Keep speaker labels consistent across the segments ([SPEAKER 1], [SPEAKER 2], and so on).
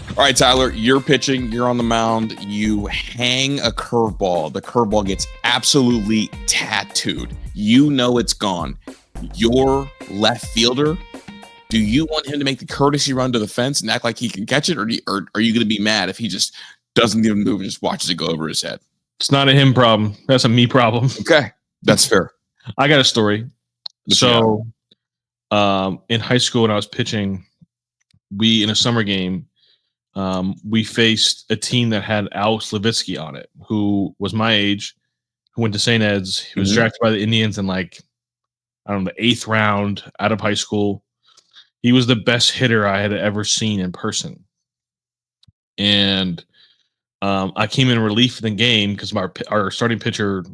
[SPEAKER 1] All right, Tyler, you're pitching. You're on the mound. You hang a curveball. The curveball gets absolutely tattooed. You know it's gone. Your left fielder, do you want him to make the courtesy run to the fence and act like he can catch it? Or are you going to be mad if he just doesn't even move and just watches it go over his head?
[SPEAKER 2] It's not a him problem. That's a me problem.
[SPEAKER 1] Okay, that's fair.
[SPEAKER 2] I got a story. So in high school when I was pitching, in a summer game, we faced a team that had Alex Levitsky on it, who was my age, who went to St. Ed's. He was drafted by the Indians in the 8th round out of high school. He was the best hitter I had ever seen in person. And I came in relief in the game because our starting pitcher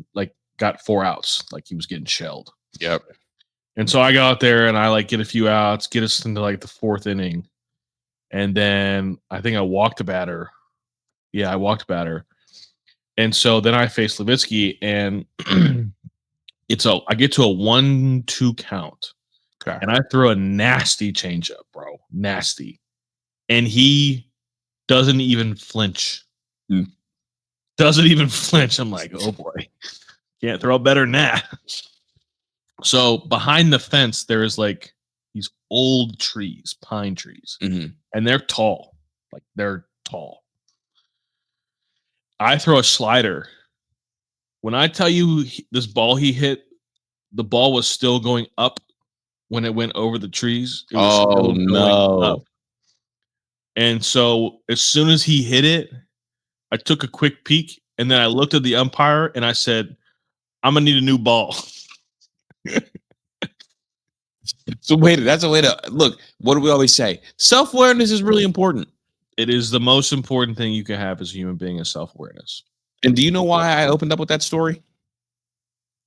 [SPEAKER 2] got 4 outs, he was getting shelled.
[SPEAKER 1] Yep.
[SPEAKER 2] And so I go out there and I get a few outs, get us into the 4th inning. And then I think I walked a batter. Yeah, I walked a batter. And so then I face Levitsky, and I get to a 1-2 count.
[SPEAKER 1] Okay.
[SPEAKER 2] And I throw a nasty changeup, bro. Nasty. And he doesn't even flinch. Doesn't even flinch. I'm like, oh boy. Can't throw better than that. So behind the fence, there is these old trees, pine trees.
[SPEAKER 1] Mm-hmm.
[SPEAKER 2] And they're tall. They're tall. I throw a slider. When I tell you this ball he hit, the ball was still going up when it went over the trees. It was still going up. And so as soon as he hit it, I took a quick peek, and then I looked at the umpire and I said, I'm going to need a new ball.
[SPEAKER 1] So wait, that's a way to look. What do we always say? Self-awareness is really important.
[SPEAKER 2] It is the most important thing you can have as a human being is self-awareness.
[SPEAKER 1] And do you know why I opened up with that story?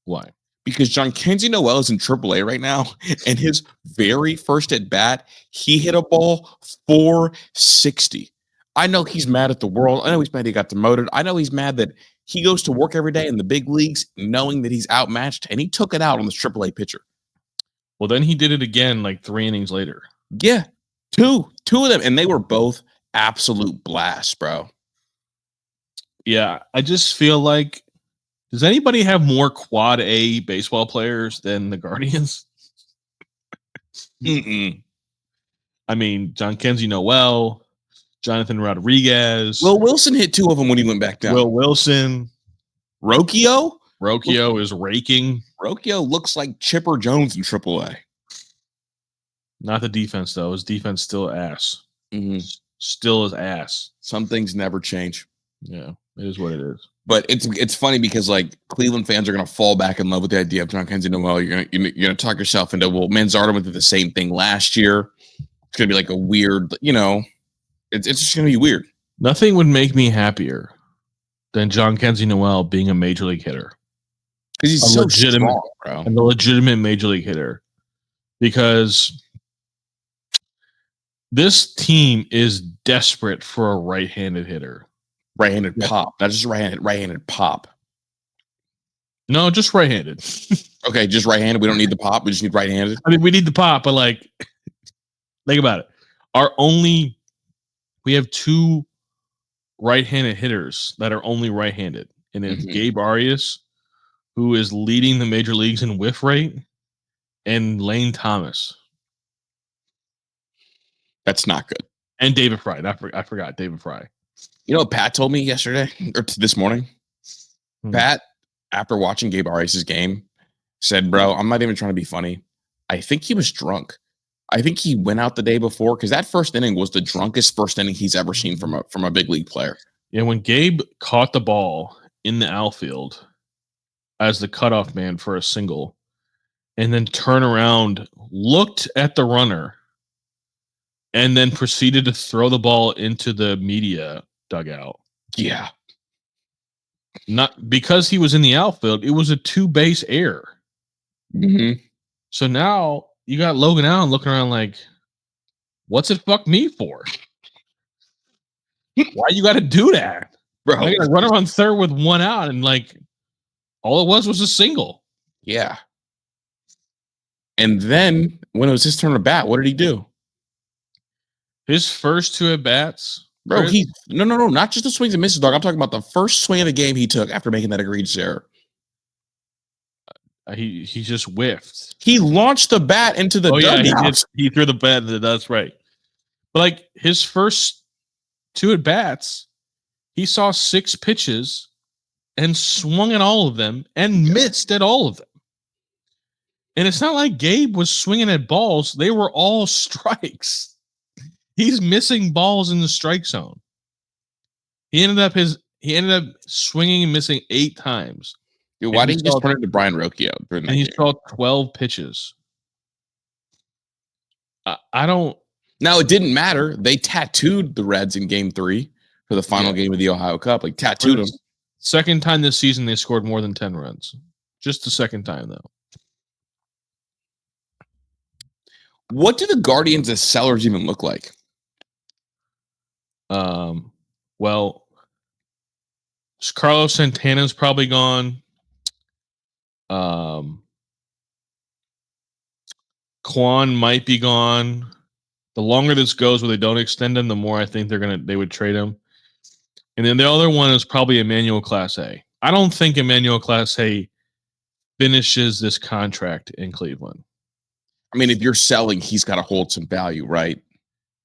[SPEAKER 2] Why?
[SPEAKER 1] Because Jhonkensy Noel is in AAA right now, and his very first at bat, he hit a ball 460. I know he's mad at the world. I know he's mad he got demoted. I know he's mad that he goes to work every day in the big leagues knowing that he's outmatched, and he took it out on this AAA pitcher.
[SPEAKER 2] Well, then he did it again 3 innings later.
[SPEAKER 1] Yeah, two of them, and they were both absolute blasts, bro.
[SPEAKER 2] Yeah, I just feel like, does anybody have more quad A baseball players than the Guardians?
[SPEAKER 1] Mm-mm.
[SPEAKER 2] I mean, Jhonkensy Noel, Jonathan Rodriguez.
[SPEAKER 1] Will Wilson hit 2 of them when he went back down.
[SPEAKER 2] Will Wilson.
[SPEAKER 1] Rocchio
[SPEAKER 2] is raking.
[SPEAKER 1] Rocchio looks like Chipper Jones in AAA.
[SPEAKER 2] Not the defense, though. His defense still ass.
[SPEAKER 1] Mm-hmm.
[SPEAKER 2] Still is ass.
[SPEAKER 1] Some things never change.
[SPEAKER 2] Yeah, it is what it is.
[SPEAKER 1] But it's funny because Cleveland fans are going to fall back in love with the idea of Jhonkensy Noel. You're gonna talk yourself into, well, Manzardo went through the same thing last year. It's gonna be a weird, it's just gonna be weird.
[SPEAKER 2] Nothing would make me happier than Jhonkensy Noel being a major league hitter.
[SPEAKER 1] Because he's so legitimate, bro.
[SPEAKER 2] And the legitimate major league hitter. Because this team is desperate for a right-handed hitter.
[SPEAKER 1] Right-handed pop. Not just right-handed pop.
[SPEAKER 2] No, just right-handed.
[SPEAKER 1] Okay, just right-handed. We don't need the pop. We just need right-handed.
[SPEAKER 2] I mean, we need the pop, but think about it. We have 2 right-handed hitters that are only right-handed. And it's Gabe Arias, who is leading the major leagues in whiff rate, and Lane Thomas.
[SPEAKER 1] That's not good.
[SPEAKER 2] And David Fry. I forgot David Fry.
[SPEAKER 1] You know what Pat told me yesterday or this morning? Pat, after watching Gabe Arias' game, said, bro, I'm not even trying to be funny. I think he was drunk. I think he went out the day before because that first inning was the drunkest first inning he's ever seen from a big league player.
[SPEAKER 2] Yeah, when Gabe caught the ball in the outfield as the cutoff man for a single and then turned around, looked at the runner, and then proceeded to throw the ball into the media dugout.
[SPEAKER 1] Yeah.
[SPEAKER 2] Not because he was in the outfield, it was a 2-base error.
[SPEAKER 1] Mm-hmm.
[SPEAKER 2] So now you got Logan Allen looking around what's it fuck me for? Why you got to do that?
[SPEAKER 1] Bro,
[SPEAKER 2] I got to run around third with 1 out and all it was a single.
[SPEAKER 1] Yeah. And then when it was his turn to bat, what did he do?
[SPEAKER 2] His first 2 at bats,
[SPEAKER 1] Bro, no, not just the swings and misses, dog. I'm talking about the first swing of the game he took after making that egregious error.
[SPEAKER 2] He just whiffed.
[SPEAKER 1] He launched the bat into the dugout.
[SPEAKER 2] He threw the bat into the That's right. But like his first 2 at bats, he saw 6 pitches and swung at all of them and missed at all of them. And it's not like Gabe was swinging at balls; they were all strikes. He's missing balls in the strike zone. He ended up swinging and missing 8 times.
[SPEAKER 1] Dude, why didn't he just turn it to Brian Rocchio?
[SPEAKER 2] And he saw 12 pitches. I don't.
[SPEAKER 1] Now, it didn't matter. They tattooed the Reds in Game 3 for the final game of the Ohio Cup. Like, tattooed them.
[SPEAKER 2] Second time this season, they scored more than 10 runs. Just the second time, though.
[SPEAKER 1] What do the Guardians as sellers even look like?
[SPEAKER 2] Well, Carlos Santana's probably gone. Kwan might be gone. The longer this goes where they don't extend him, the more I think they would trade him. And then the other one is probably Emmanuel Clase. I don't think Emmanuel Clase finishes this contract in Cleveland.
[SPEAKER 1] I mean, if you're selling, he's got to hold some value, right?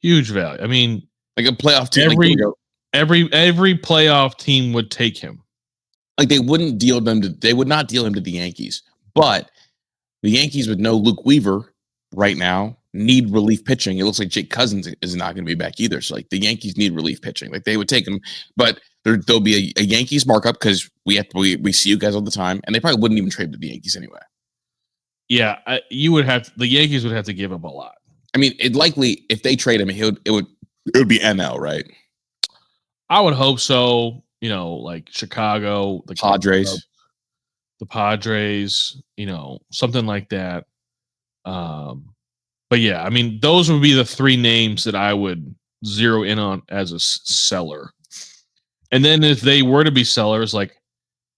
[SPEAKER 2] Huge value. I mean,
[SPEAKER 1] like a playoff team.
[SPEAKER 2] Every playoff team would take him.
[SPEAKER 1] Like they would not deal him to the Yankees. But the Yankees with no Luke Weaver right now need relief pitching. It looks like Jake Cousins is not going to be back either. So like the Yankees need relief pitching. Like they would take him, but there'll be a Yankees markup because we see you guys all the time, and they probably wouldn't even trade to the Yankees anyway.
[SPEAKER 2] Yeah, the Yankees would have to give him a lot.
[SPEAKER 1] I mean, if they trade him, it would be NL, right?
[SPEAKER 2] I would hope so. You know, like Chicago, the
[SPEAKER 1] Padres,
[SPEAKER 2] something like that. But yeah, I mean, those would be the 3 names that I would zero in on as a seller. And then if they were to be sellers, like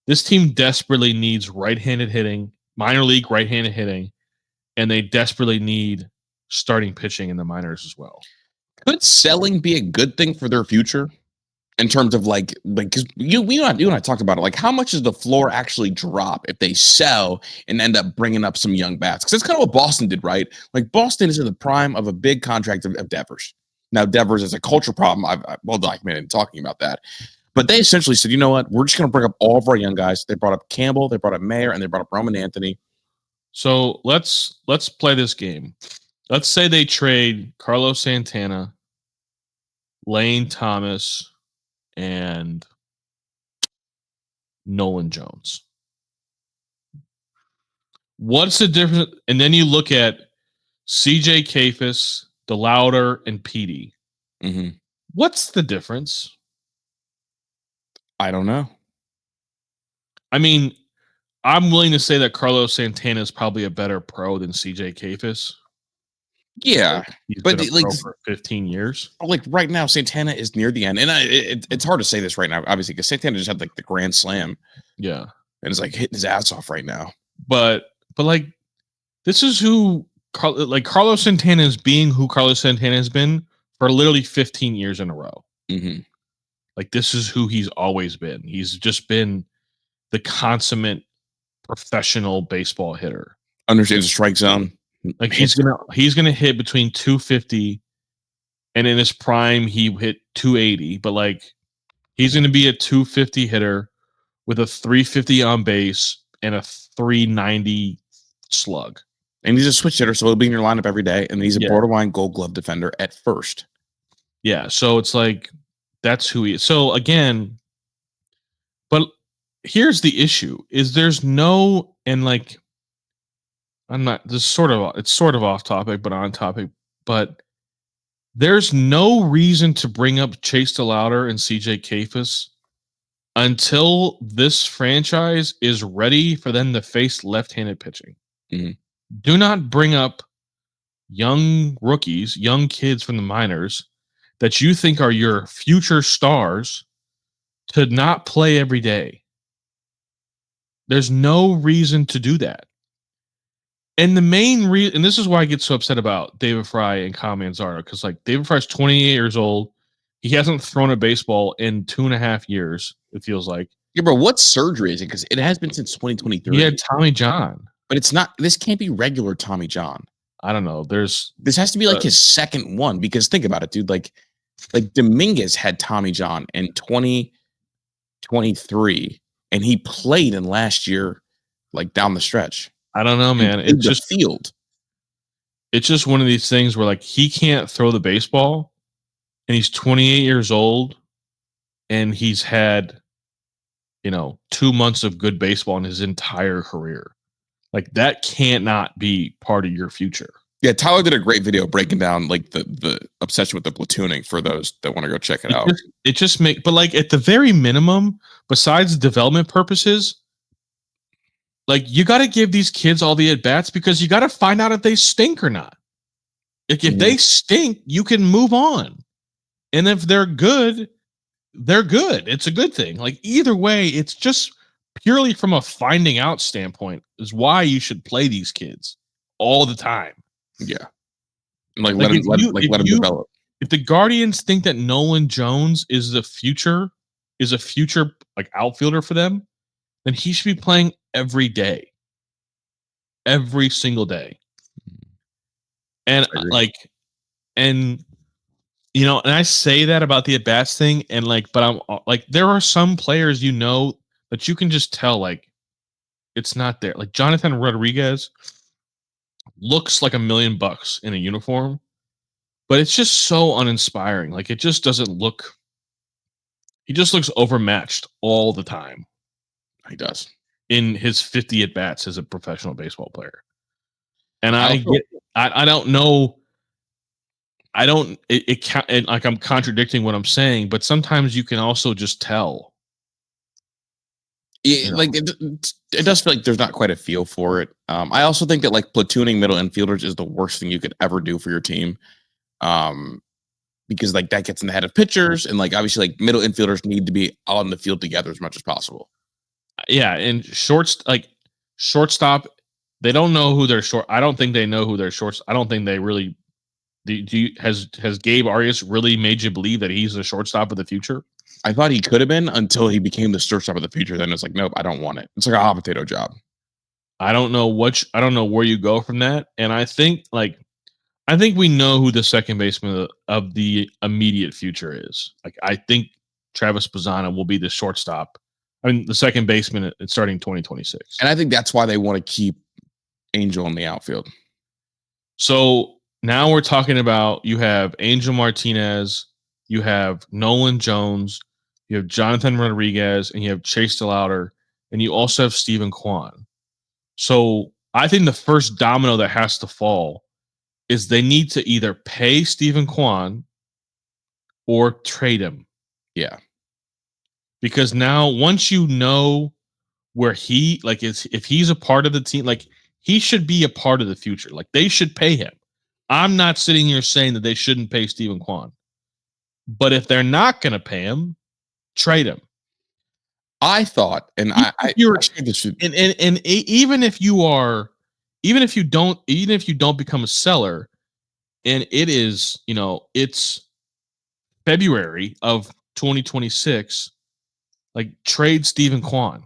[SPEAKER 2] this team desperately needs right-handed hitting, minor league right-handed hitting, and they desperately need starting pitching in the minors as well.
[SPEAKER 1] Could selling be a good thing for their future? In terms of like, because you and I talked about it, like how much does the floor actually drop if they sell and end up bringing up some young bats? Because that's kind of what Boston did, right? Like Boston is in the prime of a big contract of Devers. Now Devers is a culture problem. I've well documented in talking about that, but they essentially said, you know what, we're just going to bring up all of our young guys. They brought up Campbell, they brought up Mayer, and they brought up Roman Anthony.
[SPEAKER 2] So let's play this game. Let's say they trade Carlos Santana, Lane Thomas, and Nolan Jones. What's the difference? And then you look at CJ Kafis, DeLauder, and Petey.
[SPEAKER 1] Mm-hmm.
[SPEAKER 2] What's the difference?
[SPEAKER 1] I don't know.
[SPEAKER 2] I mean, I'm willing to say that Carlos Santana is probably a better pro than CJ Kafis.
[SPEAKER 1] Yeah,
[SPEAKER 2] he's been a pro for 15 years.
[SPEAKER 1] Like right now, Santana is near the end, and it's hard to say this right now, obviously, because Santana just had like the grand slam.
[SPEAKER 2] Yeah,
[SPEAKER 1] and is like hitting his ass off right now.
[SPEAKER 2] But like, this is who Carlos Santana is being who Carlos Santana has been for literally 15 years in a row.
[SPEAKER 1] Mm-hmm.
[SPEAKER 2] Like this is who he's always been. He's just been the consummate professional baseball hitter.
[SPEAKER 1] Understands the strike zone.
[SPEAKER 2] Like he's gonna hit between 250, and in his prime he hit 280. But like he's gonna be a 250 hitter with a 350 on base and a 390 slug.
[SPEAKER 1] And he's a switch hitter, so he'll be in your lineup every day. And he's a borderline Gold Glove defender at first.
[SPEAKER 2] Yeah, so it's like that's who he is. So again, but here's the issue: is there's no and like. It's sort of off topic, but on topic. But there's no reason to bring up Chase DeLauder and CJ Kafis until this franchise is ready for them to face left-handed pitching.
[SPEAKER 1] Mm-hmm.
[SPEAKER 2] Do not bring up young rookies, young kids from the minors that you think are your future stars to not play every day. There's no reason to do that. And the main reason, and this is why I get so upset about David Fry and Kyle Manzardo, because like David Fry's 28 years old. He hasn't thrown a baseball in 2.5 years, it feels like.
[SPEAKER 1] Yeah, bro, what surgery is it? Because it has been since
[SPEAKER 2] He
[SPEAKER 1] 2023.
[SPEAKER 2] had Tommy John.
[SPEAKER 1] But it's not, this can't be regular Tommy John.
[SPEAKER 2] I don't know.
[SPEAKER 1] This has to be like his second one, because think about it, dude. Like Dominguez had Tommy John in 2023, and he played in last year, like down the stretch.
[SPEAKER 2] I don't know, man.
[SPEAKER 1] It's just field.
[SPEAKER 2] It's just one of these things where like he can't throw the baseball, and he's 28 years old, and he's had 2 months of good baseball in his entire career. Like that can't not be part of your future.
[SPEAKER 1] Yeah, Tyler did a great video breaking down like the obsession with the platooning for those that want to go check it out.
[SPEAKER 2] But like at the very minimum, besides development purposes, like you got to give these kids all the at bats, because you got to find out if they stink or not. Like if they stink, you can move on, and if they're good, they're good. It's a good thing. Like either way, it's just purely from a finding out standpoint is why you should play these kids all the time.
[SPEAKER 1] Yeah. Like let them develop.
[SPEAKER 2] If the Guardians think that Nolan Jones is a future like outfielder for them, then he should be playing every day. Every single day. And and I say that about the at-bats thing, and like, but I'm like, there are some players that you can just tell like it's not there. Like Jonathan Rodriguez looks like $1 million in a uniform, but it's just so uninspiring. Like it just doesn't look. He just looks overmatched all the time.
[SPEAKER 1] He does
[SPEAKER 2] in his 50 at bats as a professional baseball player, and I don't know. Like I'm contradicting what I'm saying, but sometimes you can also just tell.
[SPEAKER 1] Yeah, like it does feel like there's not quite a feel for it. I also think that like platooning middle infielders is the worst thing you could ever do for your team, because like that gets in the head of pitchers, and like obviously like middle infielders need to be on the field together as much as possible.
[SPEAKER 2] Yeah, and shortstop, they don't know who their short. I don't think they know who their shorts. I don't think they really. Has Gabe Arias really made you believe that he's the shortstop of the future?
[SPEAKER 1] I thought he could have been until he became the shortstop of the future. Then it's like, nope, I don't want it. It's like a hot potato job.
[SPEAKER 2] I don't know where you go from that. And I think we know who the second baseman of the immediate future is. Like I think Travis Bazzana will be the shortstop. I mean, the second baseman starting 2026.
[SPEAKER 1] And I think that's why they want to keep Angel in the outfield.
[SPEAKER 2] So now we're talking about, you have Angel Martinez, you have Nolan Jones, you have Jonathan Rodriguez, and you have Chase DeLauter, and you also have Stephen Kwan. So I think the first domino that has to fall is they need to either pay Stephen Kwan or trade him.
[SPEAKER 1] Yeah.
[SPEAKER 2] Because now once you know where he if he's a part of the team, like he should be a part of the future. Like they should pay him. I'm not sitting here saying that they shouldn't pay Stephen Kwan. But if they're not going to pay him, trade him.
[SPEAKER 1] I thought, and
[SPEAKER 2] even if you don't become a seller, and it is, it's February of 2026, like trade Stephen Kwan.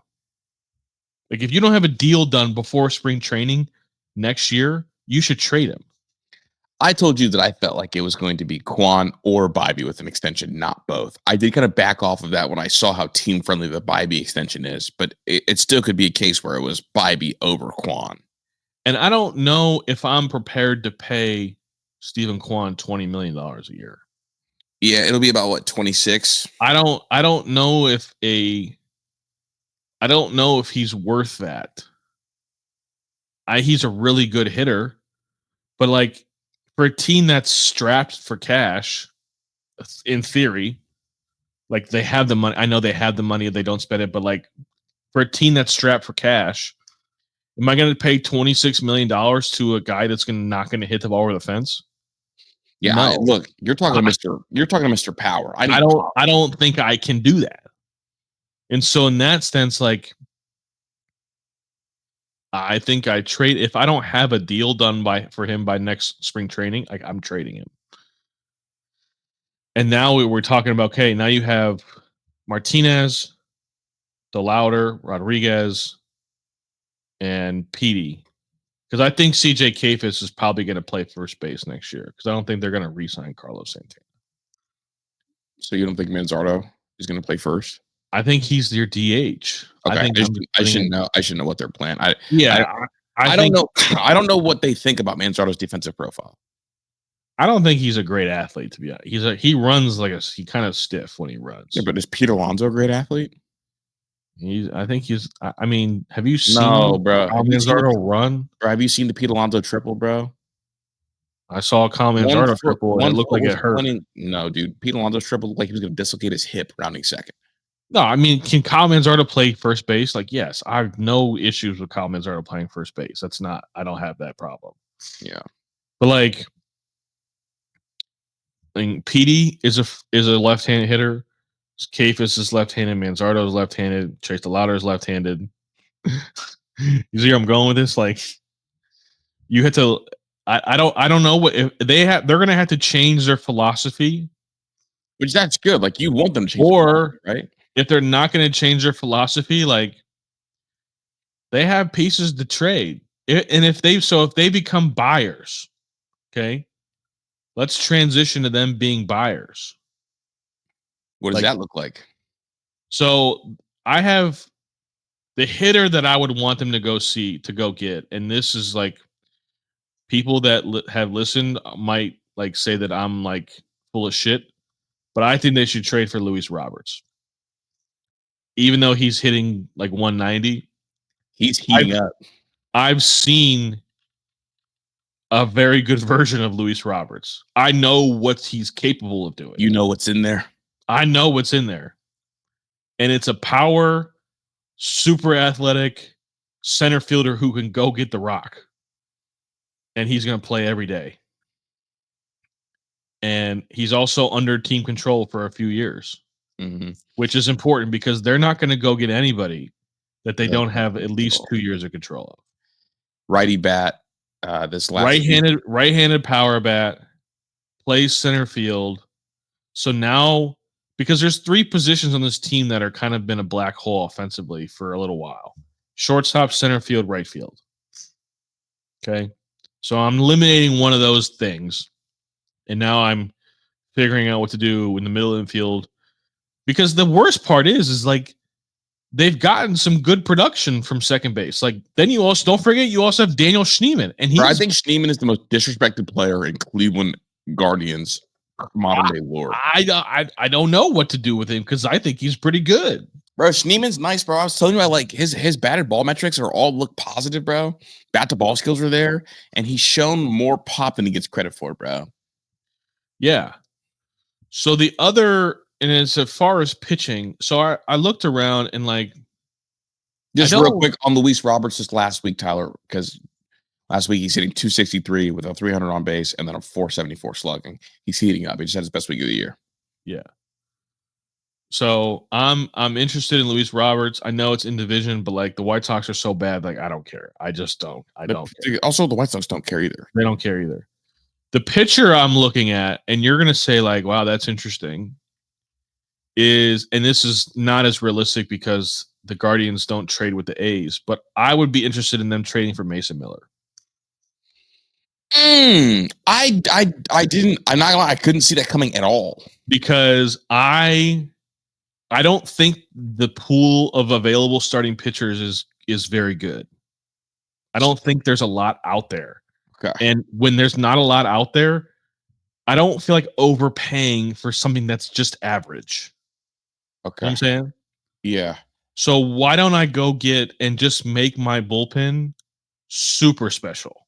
[SPEAKER 2] Like if you don't have a deal done before spring training next year, you should trade him.
[SPEAKER 1] I told you that I felt like it was going to be Kwan or Bybee with an extension, not both. I did kind of back off of that when I saw how team friendly the Bybee extension is, but it still could be a case where it was Bybee over Kwan.
[SPEAKER 2] And I don't know if I'm prepared to pay Stephen Kwan $20 million a year.
[SPEAKER 1] Yeah, it'll be about what, 26?
[SPEAKER 2] I don't know if he's worth that. He's a really good hitter, but like for a team that's strapped for cash, in theory, like they have the money. I know they have the money if they don't spend it, but like for a team that's strapped for cash, am I going to pay $26 million to a guy that's not going to hit the ball over the fence?
[SPEAKER 1] Yeah, no. Look, you're talking to Mr. Power. I
[SPEAKER 2] don't think I can do that. And so in that sense, like I think I trade if I don't have a deal done for him by next spring training, I'm trading him. And now we're talking about, okay, now you have Martinez, DeLauder, Rodriguez, and Petey. Because I think CJ Kafis is probably going to play first base next year. Because I don't think they're going to re-sign Carlos Santana.
[SPEAKER 1] So you don't think Manzardo is going to play first?
[SPEAKER 2] I think he's your DH.
[SPEAKER 1] Okay, I should know. I should know what their plan. I
[SPEAKER 2] think,
[SPEAKER 1] don't know. I don't know what they think about Manzardo's defensive profile.
[SPEAKER 2] I don't think he's a great athlete, to be honest. He runs he kind of stiff when he runs.
[SPEAKER 1] Yeah, but is Pete Alonso a great athlete?
[SPEAKER 2] I think he's. I mean, have you seen
[SPEAKER 1] bro?
[SPEAKER 2] Manzardo run?
[SPEAKER 1] Bro, have you seen the Pete Alonso triple, bro?
[SPEAKER 2] I saw a Manzardo triple and it looked like it hurt.
[SPEAKER 1] No, dude. Pete Alonso's triple looked like he was going to dislocate his hip rounding second.
[SPEAKER 2] No, I mean, can Kyle Manzardo play first base? Yes, I have no issues with Kyle Manzardo playing first base. I don't have that problem.
[SPEAKER 1] Yeah.
[SPEAKER 2] But I mean, Petey is a left-handed hitter. Kafis is left-handed. Manzardo is left-handed. Chase DeLauder is left-handed. You see where I'm going with this? You had to. I don't know what if they're going to have to change their philosophy,
[SPEAKER 1] which that's good. You want them to change, right?
[SPEAKER 2] If they're not going to change their philosophy, they have pieces to trade, and if they become buyers, okay, let's transition to them being buyers.
[SPEAKER 1] What does that look like?
[SPEAKER 2] So I have the hitter that I would want them to go get, and this is people that have listened might say that I'm full of shit, but I think they should trade for Luis Roberts. Even though he's hitting 190,
[SPEAKER 1] he's heating up.
[SPEAKER 2] I've seen a very good version of Luis Roberts. I know what he's capable of doing.
[SPEAKER 1] You know what's in there.
[SPEAKER 2] I know what's in there. And it's a power, super athletic center fielder who can go get the rock. And he's going to play every day. And he's also under team control for a few years, which is important because they're not going to go get anybody that they don't have at least 2 years of control of.
[SPEAKER 1] Righty bat, this last
[SPEAKER 2] right-handed power bat, plays center field. So now, because there's 3 positions on this team that are kind of been a black hole offensively for a little while: shortstop, center field, right field. Okay, so I'm eliminating one of those things, and now I'm figuring out what to do in the middle of the field. Because the worst part is they've gotten some good production from second base. Then you also don't forget you also have Daniel Schneemann, and
[SPEAKER 1] I think Schneemann is the most disrespected player in Cleveland Guardians modern day lore.
[SPEAKER 2] I don't know what to do with him because I think he's pretty good,
[SPEAKER 1] bro. Schneemann's nice, bro. I was telling you, his batted ball metrics look positive, bro. Bat to ball skills are there, and he's shown more pop than he gets credit for, bro.
[SPEAKER 2] Yeah. So the other. And as far as pitching, so I looked around and
[SPEAKER 1] just real quick on Luis Roberts this last week, Tyler, because last week he's hitting 263 with a 300 on base and then a 474 slugging. He's heating up. He just had his best week of the year.
[SPEAKER 2] Yeah. So I'm interested in Luis Roberts. I know it's in division, but the White Sox are so bad, I don't care. I just don't. I don't care.
[SPEAKER 1] Also, the White Sox don't care either.
[SPEAKER 2] They don't care either. The pitcher I'm looking at, and you're gonna say wow, that's interesting. And this is not as realistic because the Guardians don't trade with the A's, but I would be interested in them trading for Mason Miller.
[SPEAKER 1] I couldn't see that coming at all
[SPEAKER 2] because I don't think the pool of available starting pitchers is very good. I don't think there's a lot out there.
[SPEAKER 1] Okay.
[SPEAKER 2] And when there's not a lot out there, I don't feel like overpaying for something that's just average.
[SPEAKER 1] Okay.
[SPEAKER 2] You know what I'm saying?
[SPEAKER 1] Yeah.
[SPEAKER 2] So why don't I go get and just make my bullpen super special?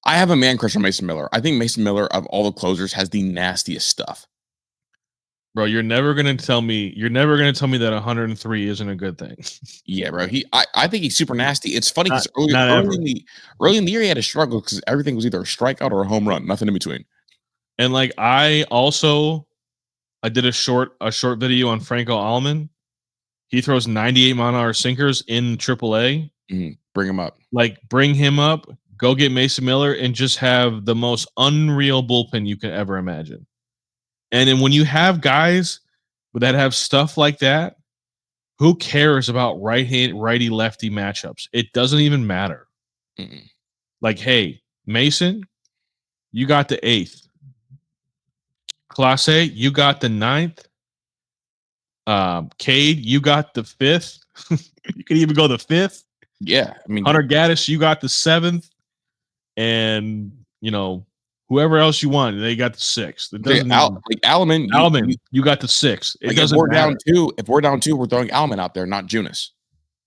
[SPEAKER 1] I have a man crush on Mason Miller. I think Mason Miller, of all the closers, has the nastiest stuff.
[SPEAKER 2] Bro, you're never gonna tell me that 103 isn't a good thing.
[SPEAKER 1] Yeah, bro. I think he's super nasty. It's funny because early in the year he had a struggle because everything was either a strikeout or a home run, nothing in between.
[SPEAKER 2] And I did a short video on Franco Allman. He throws 98 mile-an-hour sinkers in AAA,
[SPEAKER 1] Bring him up.
[SPEAKER 2] Like, bring him up, go get Mason Miller, and just have the most unreal bullpen you can ever imagine. And then when you have guys that have stuff like that, who cares about righty, lefty matchups? It doesn't even matter.
[SPEAKER 1] Mm-mm.
[SPEAKER 2] Like, hey, Mason, you got the 8th. Clase, you got the 9th. Cade, you got the 5th. You could even go the 5th.
[SPEAKER 1] Yeah, I mean,
[SPEAKER 2] Hunter Gaddis, you got the 7th. And, whoever else you want, they got the 6th. It doesn't
[SPEAKER 1] like Alleman,
[SPEAKER 2] you got the 6th. It
[SPEAKER 1] like
[SPEAKER 2] doesn't matter.
[SPEAKER 1] If we're down 2, we're throwing Alleman out there, not Junis.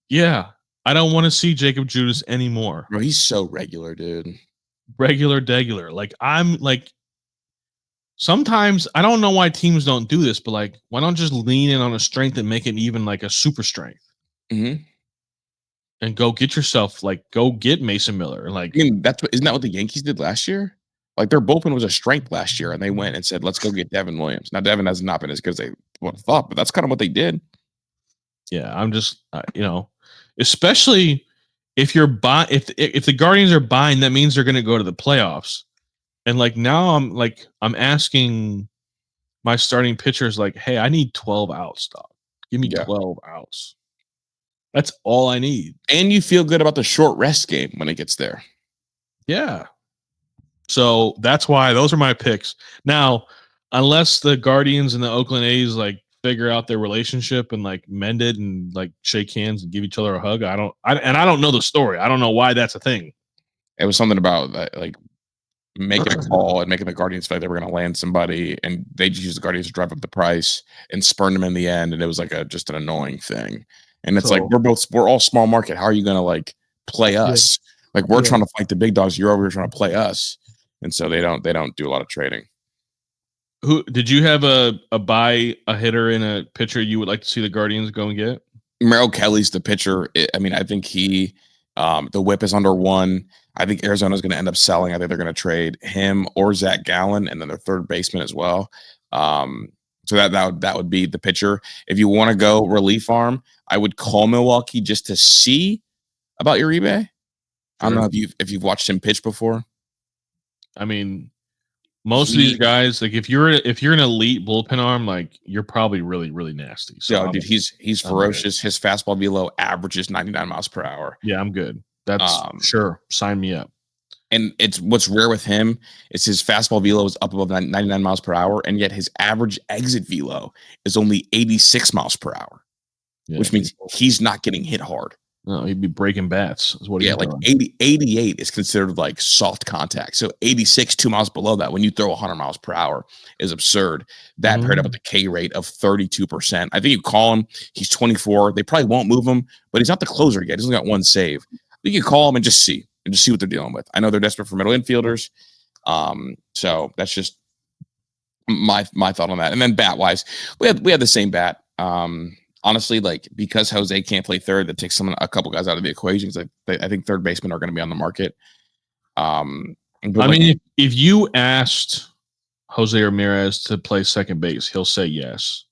[SPEAKER 2] Yeah. I don't want to see Jacob Junis anymore.
[SPEAKER 1] Bro, he's so regular, dude.
[SPEAKER 2] Regular. Like, I'm like, sometimes I don't know why teams don't do this, but like, why don't just lean in on a strength and make it even like a super strength?
[SPEAKER 1] Mm-hmm.
[SPEAKER 2] And go get yourself, go get Mason Miller. Like,
[SPEAKER 1] I mean, isn't that what the Yankees did last year? Like, their bullpen was a strength last year, and they went and said, "Let's go get Devin Williams." Now, Devin has not been as good as they would have thought, but that's kind of what they did.
[SPEAKER 2] Yeah, I'm just, especially if you're if the Guardians are buying, that means they're going to go to the playoffs. And like now, I'm asking my starting pitchers, like, hey, I need 12 outs, dog. Give me 12 outs. That's all I need.
[SPEAKER 1] And you feel good about the short rest game when it gets there.
[SPEAKER 2] Yeah. So that's why those are my picks. Now, unless the Guardians and the Oakland A's figure out their relationship and mend it and shake hands and give each other a hug, I don't know the story. I don't know why that's a thing.
[SPEAKER 1] It was something about making a call and making the Guardians feel like they were going to land somebody, and they just used the Guardians to drive up the price and spurn them in the end, and it was just an annoying thing. And it's we're all small market. How are you going to play us? Yeah. We're trying to fight the big dogs. You're over here trying to play us, and so they don't do a lot of trading.
[SPEAKER 2] Who did you have a buy a hitter and a pitcher you would like to see the Guardians go and get?
[SPEAKER 1] Merrill Kelly's the pitcher. I think he the whip is under 1. I think Arizona's going to end up selling. I think they're going to trade him or Zach Gallen, and then their third baseman as well. So that would be the pitcher. If you want to go relief arm, I would call Milwaukee just to see about Uribe. Sure. I don't know if you've watched him pitch before.
[SPEAKER 2] I mean, most of these guys, if you're an elite bullpen arm, you're probably really, really nasty. So
[SPEAKER 1] dude, he's ferocious. His fastball velo averages 99 miles per hour.
[SPEAKER 2] Yeah, I'm good. That's sure. Sign me up.
[SPEAKER 1] And it's what's rare with him is his fastball velo is up above 99 miles per hour, and yet his average exit velo is only 86 miles per hour, which means he's not getting hit hard.
[SPEAKER 2] No, he'd be breaking bats. Is what
[SPEAKER 1] 88 is considered soft contact. So 86, 2 miles below that, when you throw 100 miles per hour, is absurd. That paired up with the K rate of 32%. I think you call him. He's 24. They probably won't move him, but he's not the closer yet. He's only got 1 save. I think you call him and just see what they're dealing with. I know they're desperate for middle infielders. So that's just my thought on that. And then bat wise, we had the same bat. Honestly, because Jose can't play third, that takes a couple guys out of the equation. I think third basemen are going to be on the market.
[SPEAKER 2] Mean, if you asked Jose Ramirez to play second base, he'll say yes.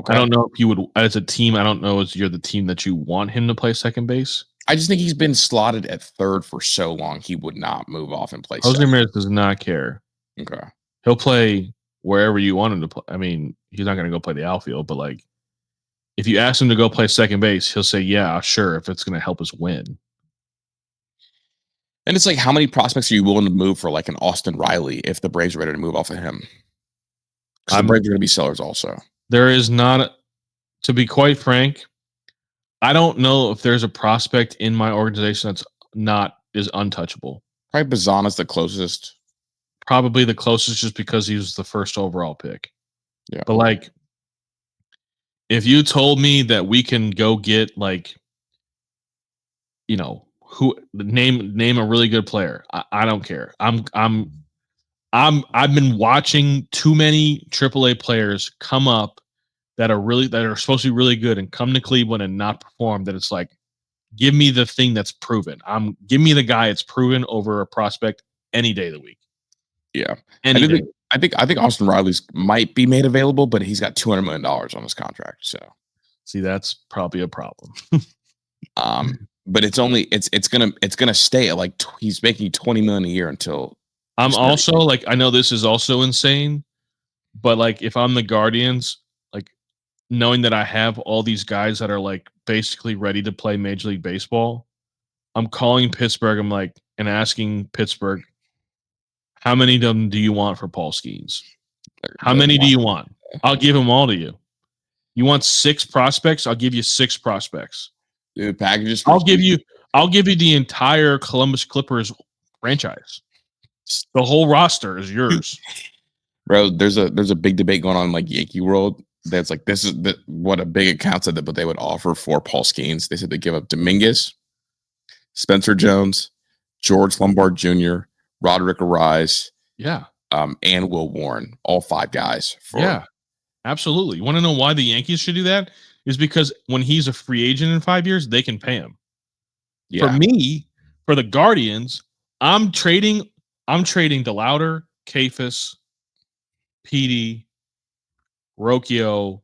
[SPEAKER 2] Okay. I don't know if you would, as a team, I don't know if you're the team that you want him to play second base.
[SPEAKER 1] I just think he's been slotted at third for so long, he would not move off and play
[SPEAKER 2] Jose Ramirez does not care.
[SPEAKER 1] Okay.
[SPEAKER 2] He'll play wherever you want him to play. I mean, he's not going to go play the outfield, but if you ask him to go play second base, he'll say, yeah, sure, if it's going to help us win.
[SPEAKER 1] And it's how many prospects are you willing to move for an Austin Riley if the Braves are ready to move off of him? Because the Braves are going to be sellers also.
[SPEAKER 2] There is not, to be quite frank, I don't know if there's a prospect in my organization is untouchable.
[SPEAKER 1] Probably Bazana's the closest.
[SPEAKER 2] Probably the closest just because he was the first overall pick.
[SPEAKER 1] Yeah.
[SPEAKER 2] But if you told me that we can go get who name a really good player, I don't care. I've been watching too many AAA players come up that are supposed to be really good and come to Cleveland and not perform. That it's give me the thing that's proven. Give me the guy that's proven over a prospect any day of the week.
[SPEAKER 1] Yeah, I think Austin Riley's might be made available, but he's got $200 million on his contract. So,
[SPEAKER 2] see, that's probably a problem.
[SPEAKER 1] But it's gonna stay at like he's making $20 million a year until.
[SPEAKER 2] I'm also like, I know this is also insane, but like if I'm the Guardians, like knowing that I have all these guys that are like basically ready to play Major League Baseball, I'm calling Pittsburgh. I'm like, and asking Pittsburgh, how many of them do you want for Paul Skeens? How many do you want? I'll give them all to you. You want 6 prospects? I'll give you 6 prospects.
[SPEAKER 1] Dude, packages.
[SPEAKER 2] I'll give you the entire Columbus Clippers franchise. The whole roster is yours.
[SPEAKER 1] Bro, there's a big debate going on in like Yankee world. That's like, this is what a big account said that, but they would offer for Paul Skeens. They said they give up Dominguez, Spencer Jones, George Lombard Jr., Roderick Arise, and Will Warren, all 5 guys.
[SPEAKER 2] Absolutely. You want to know why the Yankees should do that? Is because when he's a free agent in 5 years, they can pay him. Yeah. For me, for the Guardians, I'm trading DeLauder, Kafis, Petey, Rocchio.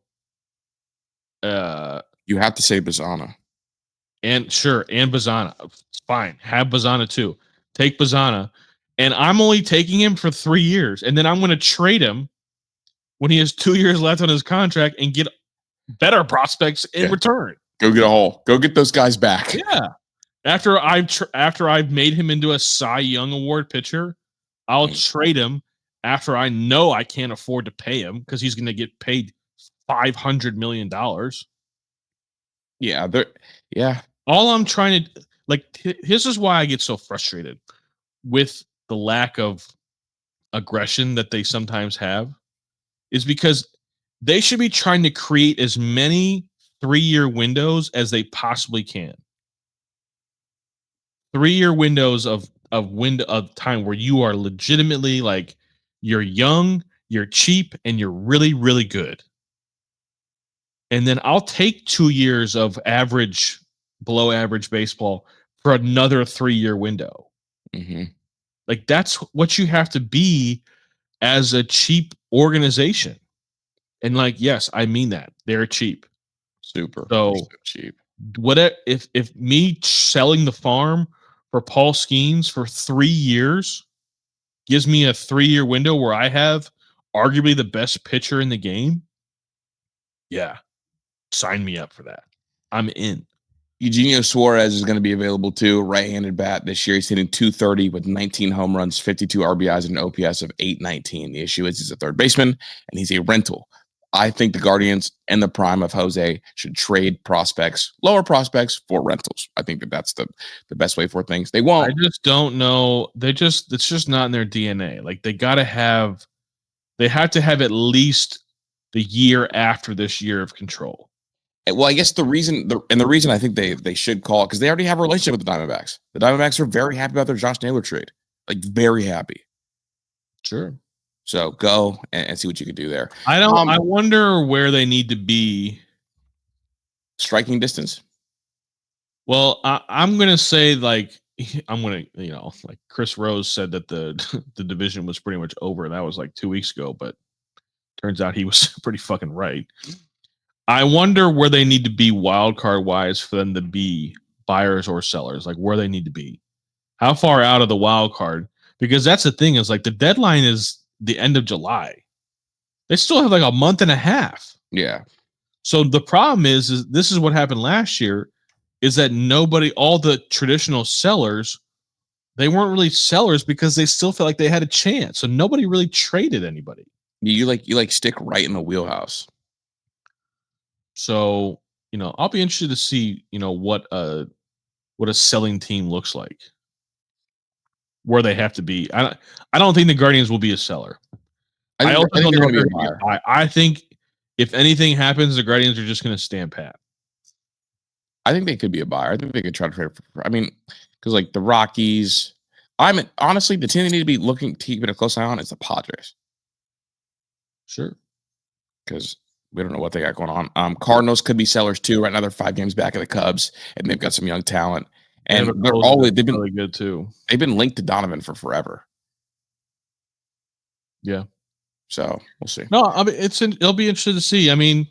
[SPEAKER 1] You have to say Bazana.
[SPEAKER 2] And Bazana. It's fine. Have Bazana too. Take Bazana. And I'm only taking him for 3 years. And then I'm going to trade him when he has 2 years left on his contract and get better prospects in return.
[SPEAKER 1] Go get a haul. Go get those guys back.
[SPEAKER 2] Yeah. After I've made him into a Cy Young Award pitcher, I'll trade him after I know I can't afford to pay him because he's going to get paid $500 million.
[SPEAKER 1] Yeah.
[SPEAKER 2] All I'm trying to this is why I get so frustrated with the lack of aggression that they sometimes have, is because they should be trying to create as many 3-year windows as they possibly can. 3-year windows of time where you are legitimately like, you're young, you're cheap, and you're really, really good. And then I'll take 2 years of below average baseball for another 3-year window.
[SPEAKER 1] Mm-hmm.
[SPEAKER 2] Like, that's what you have to be as a cheap organization. And like, yes, I mean that. They're cheap.
[SPEAKER 1] Super.
[SPEAKER 2] So
[SPEAKER 1] cheap.
[SPEAKER 2] What if me selling the farm for Paul Skeens for 3 years gives me a 3-year window where I have arguably the best pitcher in the game? Yeah. Sign me up for that. I'm in.
[SPEAKER 1] Eugenio Suarez is going to be available too. Right-handed bat this year. He's hitting .230 with 19 home runs, 52 RBIs, and an OPS of .819. The issue is he's a third baseman, and he's a rental. I think the Guardians and the prime of Jose should trade lower prospects for rentals. I think that's the best way for things. They won't.
[SPEAKER 2] I just don't know. It's just not in their DNA. Like, they have to have at least the year after this year of control.
[SPEAKER 1] Well, I guess the reason I think they should call, because they already have a relationship with the Diamondbacks. The Diamondbacks are very happy about their Josh Naylor trade. Like, very happy.
[SPEAKER 2] Sure.
[SPEAKER 1] So go and see what you can do there.
[SPEAKER 2] I wonder where they need to be.
[SPEAKER 1] Striking distance.
[SPEAKER 2] Well, I'm going to say, like, like Chris Rose said that the division was pretty much over. That was like 2 weeks ago, but turns out he was pretty fucking right. I wonder where they need to be wild card wise for them to be buyers or sellers, like where they need to be. How far out of the wild card? Because that's the thing, is like the deadline is the end of July. They still have like a month and a half.
[SPEAKER 1] Yeah.
[SPEAKER 2] So the problem is this is what happened last year, is that all the traditional sellers, they weren't really sellers because they still felt like they had a chance. So nobody really traded anybody.
[SPEAKER 1] You stick right in the wheelhouse.
[SPEAKER 2] So, I'll be interested to see, what a selling team looks like, where they have to be. I don't think the Guardians will be a seller. I also don't know if they're going to be a buyer. I think if anything happens, the Guardians are just going to stand pat.
[SPEAKER 1] I think they could be a buyer. I think they could try to trade because like the Rockies, honestly, the team they need to be keeping a close eye on is the Padres.
[SPEAKER 2] Sure.
[SPEAKER 1] Because we don't know what they got going on. Cardinals could be sellers too. Right now they're 5 games back of the Cubs, and they've got some young talent. And they've been
[SPEAKER 2] really good too.
[SPEAKER 1] They've been linked to Donovan for forever.
[SPEAKER 2] Yeah.
[SPEAKER 1] So we'll see.
[SPEAKER 2] No, I mean it'll be interesting to see. I mean,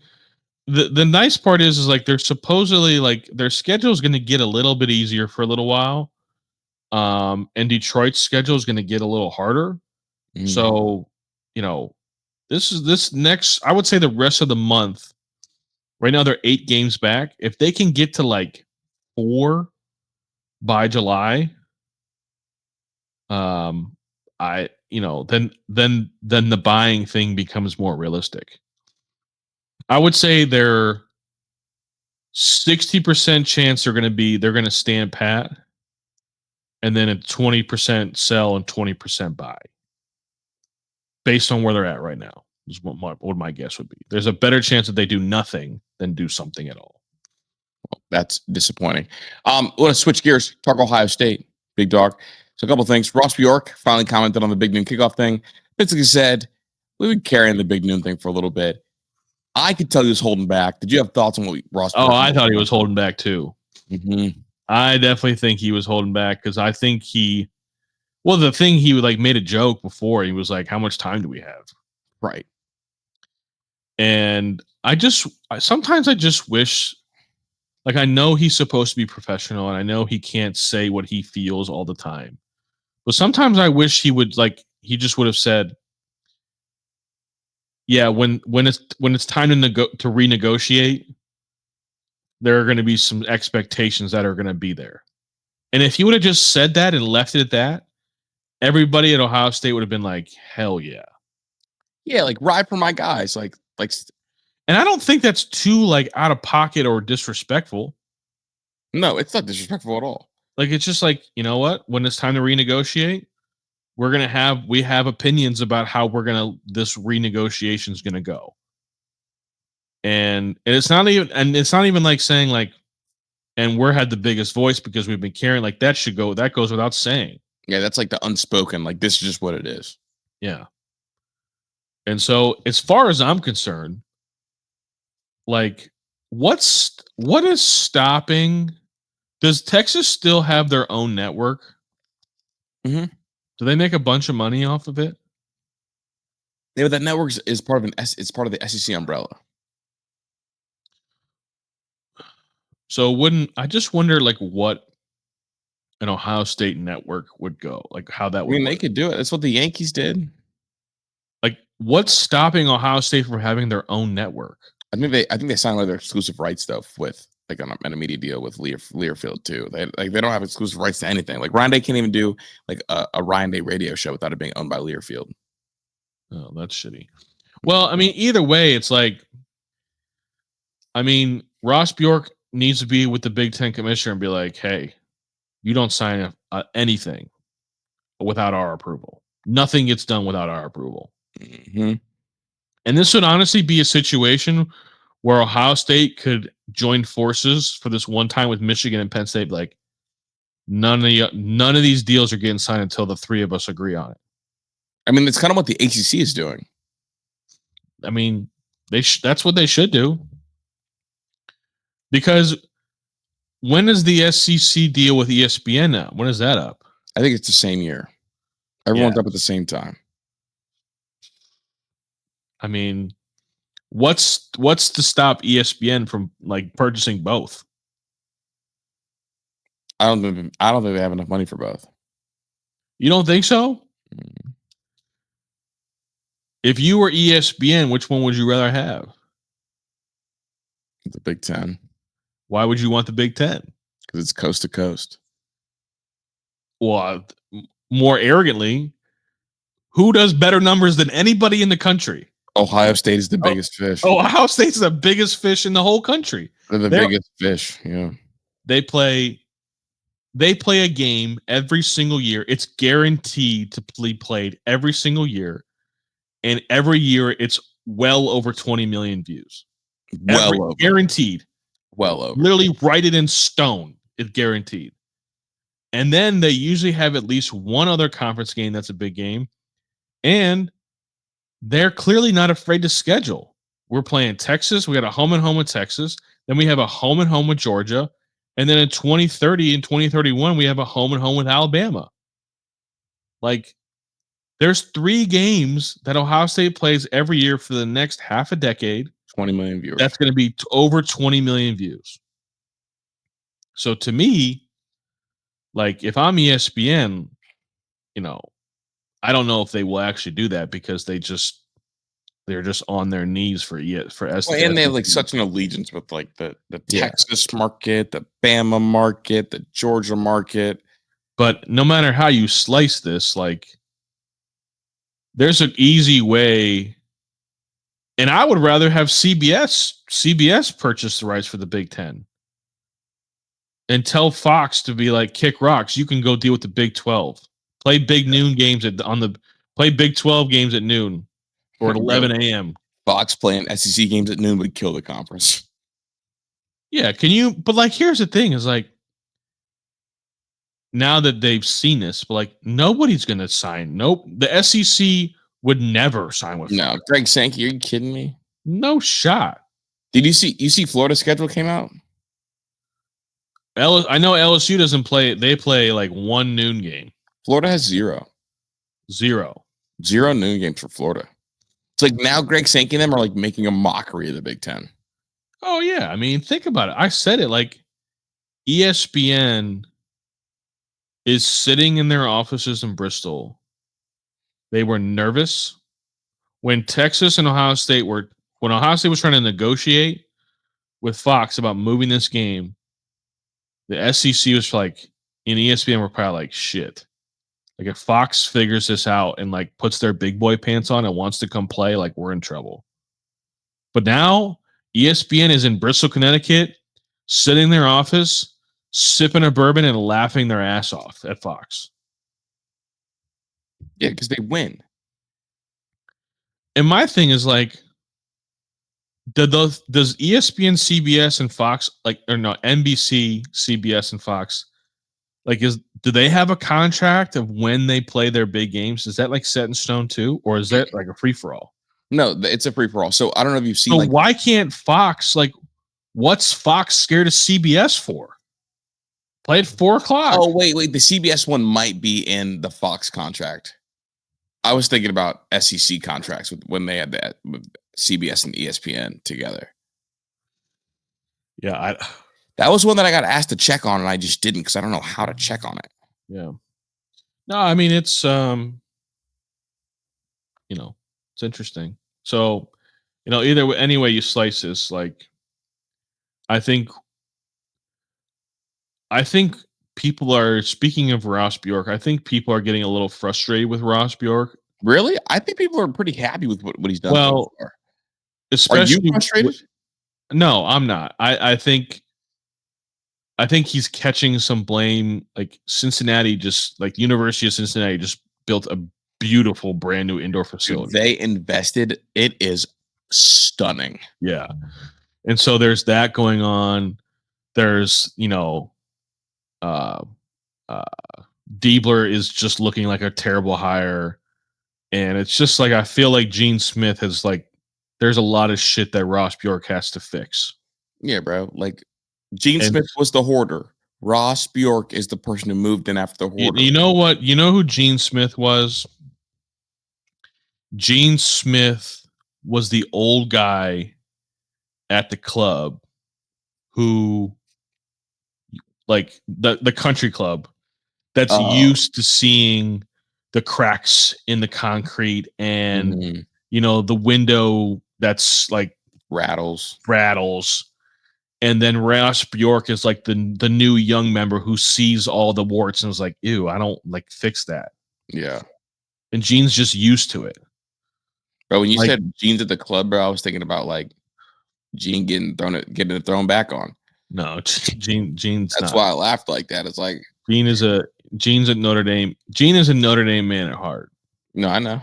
[SPEAKER 2] the nice part is like they're supposedly like their schedule is going to get a little bit easier for a little while. And Detroit's schedule is going to get a little harder. So, this next, I would say the rest of the month. Right now they're 8 games back. If they can get to like 4 by July, then the buying thing becomes more realistic. I would say they're 60% chance they're going to stand pat, and then a 20% sell and 20% buy, based on where they're at right now. Is what my guess would be. There's a better chance that they do nothing than do something at all.
[SPEAKER 1] Well, that's disappointing. Want to switch gears? Talk Ohio State, big dog. So a couple things. Ross Bjork finally commented on the Big Noon kickoff thing. Basically said we've been carrying the Big Noon thing for a little bit. I could tell he was holding back. Did you have thoughts on what Ross?
[SPEAKER 2] Oh, I thought he was holding back too.
[SPEAKER 1] Mm-hmm.
[SPEAKER 2] I definitely think he was holding back because I think the thing he would like made a joke before. He was like, "How much time do we have?"
[SPEAKER 1] Right.
[SPEAKER 2] And sometimes I just wish, like, I know he's supposed to be professional and I know he can't say what he feels all the time, but sometimes I wish he just would have said, yeah, when it's time to renegotiate, there are going to be some expectations that are going to be there. And if he would have just said that and left it at that, everybody at Ohio State would have been like, hell yeah.
[SPEAKER 1] Yeah, like ride for my guys. Like
[SPEAKER 2] and I don't think that's too like out of pocket or disrespectful.
[SPEAKER 1] No, it's not disrespectful at all.
[SPEAKER 2] Like, it's just like, you know what? When it's time to renegotiate, we have opinions about how this renegotiation is gonna go. And it's not even like saying like, and we're had the biggest voice because we've been carrying, like that goes without saying.
[SPEAKER 1] Yeah, that's like the unspoken, like this is just what it is.
[SPEAKER 2] Yeah. And so as far as I'm concerned, like what is stopping? Does Texas still have their own network?
[SPEAKER 1] Mm-hmm.
[SPEAKER 2] Do they make a bunch of money off of it?
[SPEAKER 1] Yeah, but that network is part of it's part of the SEC umbrella.
[SPEAKER 2] So I just wonder like what an Ohio State network would go, like how that would.
[SPEAKER 1] I mean, they could do it. That's what the Yankees did.
[SPEAKER 2] Like, what's stopping Ohio State from having their own network?
[SPEAKER 1] I think they signed like their exclusive rights stuff with like on a media deal with Learfield too. They don't have exclusive rights to anything. Like Ryan Day can't even do like a Ryan Day radio show without it being owned by Learfield.
[SPEAKER 2] Oh, that's shitty. Well, I mean, either way, it's like, I mean, Ross Bjork needs to be with the Big Ten commissioner and be like, hey, you don't sign anything without our approval. Nothing gets done without our approval.
[SPEAKER 1] Mm-hmm.
[SPEAKER 2] And this would honestly be a situation where Ohio State could join forces for this one time with Michigan and Penn State. Like, none of these deals are getting signed until the three of us agree on it.
[SPEAKER 1] I mean, that's kind of what the ACC is doing.
[SPEAKER 2] I mean, that's what they should do. Because when is the SEC deal with ESPN now? When is that up?
[SPEAKER 1] I think it's the same year. Everyone's up at the same time.
[SPEAKER 2] I mean, what's to stop ESPN from like purchasing both?
[SPEAKER 1] I don't think they have enough money for both.
[SPEAKER 2] You don't think so? If you were ESPN, which one would you rather have?
[SPEAKER 1] The Big Ten.
[SPEAKER 2] Why would you want the Big Ten?
[SPEAKER 1] Because it's coast to coast.
[SPEAKER 2] Well, more arrogantly, who does better numbers than anybody in the country?
[SPEAKER 1] Ohio State is the biggest fish.
[SPEAKER 2] Ohio State's the biggest fish in the whole country.
[SPEAKER 1] They're the biggest fish. Yeah.
[SPEAKER 2] They play a game every single year. It's guaranteed to be played every single year. And every year it's well over 20 million views.
[SPEAKER 1] Over.
[SPEAKER 2] Guaranteed.
[SPEAKER 1] Well over.
[SPEAKER 2] Literally write it in stone. It's guaranteed. And then they usually have at least one other conference game that's a big game. And they're clearly not afraid to schedule. We're playing Texas. We got a home and home with Texas. Then we have a home and home with Georgia. And then in 2030 and 2031, we have a home and home with Alabama. Like, there's 3 games that Ohio State plays every year for the next half a decade.
[SPEAKER 1] 20 million viewers.
[SPEAKER 2] That's going to be over 20 million views. So to me, like if I'm ESPN, I don't know if they will actually do that because they're just on their knees for
[SPEAKER 1] and they have like such an allegiance with like the
[SPEAKER 2] Yeah.
[SPEAKER 1] Texas market, the Bama market, the Georgia market.
[SPEAKER 2] But no matter how you slice this, like there's an easy way. And I would rather have CBS purchase the rights for the Big Ten and tell Fox to be like, kick rocks. You can go deal with the Big 12. Play big noon games play Big 12 games at noon or at 11 a.m.
[SPEAKER 1] Fox playing SEC games at noon would kill the conference.
[SPEAKER 2] Yeah, but like here's the thing is like now that they've seen this, but like nobody's gonna sign. Nope. The SEC would never sign with
[SPEAKER 1] No, Greg Sankey, are you kidding me?
[SPEAKER 2] No shot.
[SPEAKER 1] Did you see Florida's schedule came out?
[SPEAKER 2] I know LSU doesn't play. They play like one noon game.
[SPEAKER 1] Florida has zero noon games for Florida. It's like now Greg Sankey and them are like making a mockery of the Big Ten.
[SPEAKER 2] Oh yeah, I mean think about it. I said it like ESPN is sitting in their offices in Bristol. They were nervous when Texas and Ohio State when Ohio State was trying to negotiate with Fox about moving this game. The SEC was like, in ESPN, we're probably like, shit. Like, if Fox figures this out and like puts their big boy pants on and wants to come play, like, we're in trouble. But now ESPN is in Bristol, Connecticut, sitting in their office, sipping a bourbon and laughing their ass off at Fox.
[SPEAKER 1] Yeah, because they win.
[SPEAKER 2] And my thing is like, does ESPN, CBS, and Fox NBC, CBS, and Fox do they have a contract of when they play their big games? Is that like set in stone too, or is that like a free for all?
[SPEAKER 1] No, it's a free for all. So I don't know if you've seen.
[SPEAKER 2] So why can't Fox what's Fox scared of CBS for? Play at 4:00.
[SPEAKER 1] Oh wait, the CBS one might be in the Fox contract. I was thinking about SEC contracts when they had that with CBS and ESPN together.
[SPEAKER 2] Yeah,
[SPEAKER 1] that was one that I got asked to check on, and I just didn't because I don't know how to check on it.
[SPEAKER 2] Yeah. No, I mean it's it's interesting. So, any way you slice this, like I think people are, speaking of Ross Bjork, I think people are getting a little frustrated with Ross Bjork.
[SPEAKER 1] Really? I think people are pretty happy with what he's done.
[SPEAKER 2] Well,
[SPEAKER 1] so far.
[SPEAKER 2] Especially,
[SPEAKER 1] are you frustrated?
[SPEAKER 2] No, I'm not. I think he's catching some blame. Like Cincinnati, University of Cincinnati just built a beautiful brand new indoor facility.
[SPEAKER 1] Dude, they invested. It is stunning.
[SPEAKER 2] Yeah. And so there's that going on. There's, Diebler is just looking like a terrible hire. And it's just like, I feel like Gene Smith has there's a lot of shit that Ross Bjork has to fix.
[SPEAKER 1] Yeah, bro. Like Gene Smith was the hoarder. Ross Bjork is the person who moved in after the hoarder.
[SPEAKER 2] You know what? You know who Gene Smith was? Gene Smith was the old guy at the club who, like the country club, that's used to seeing the cracks in the concrete and the window that's like
[SPEAKER 1] rattles.
[SPEAKER 2] And then Ross Bjork is like the new young member who sees all the warts and is like, ew, I don't fix that.
[SPEAKER 1] Yeah.
[SPEAKER 2] And Gene's just used to it.
[SPEAKER 1] Bro, when you said Gene's at the club, bro, I was thinking about Gene getting it thrown back on.
[SPEAKER 2] No, Gene's
[SPEAKER 1] That's why I laughed like that. It's like
[SPEAKER 2] Gene's at Notre Dame. Gene is a Notre Dame man at heart.
[SPEAKER 1] No, I know.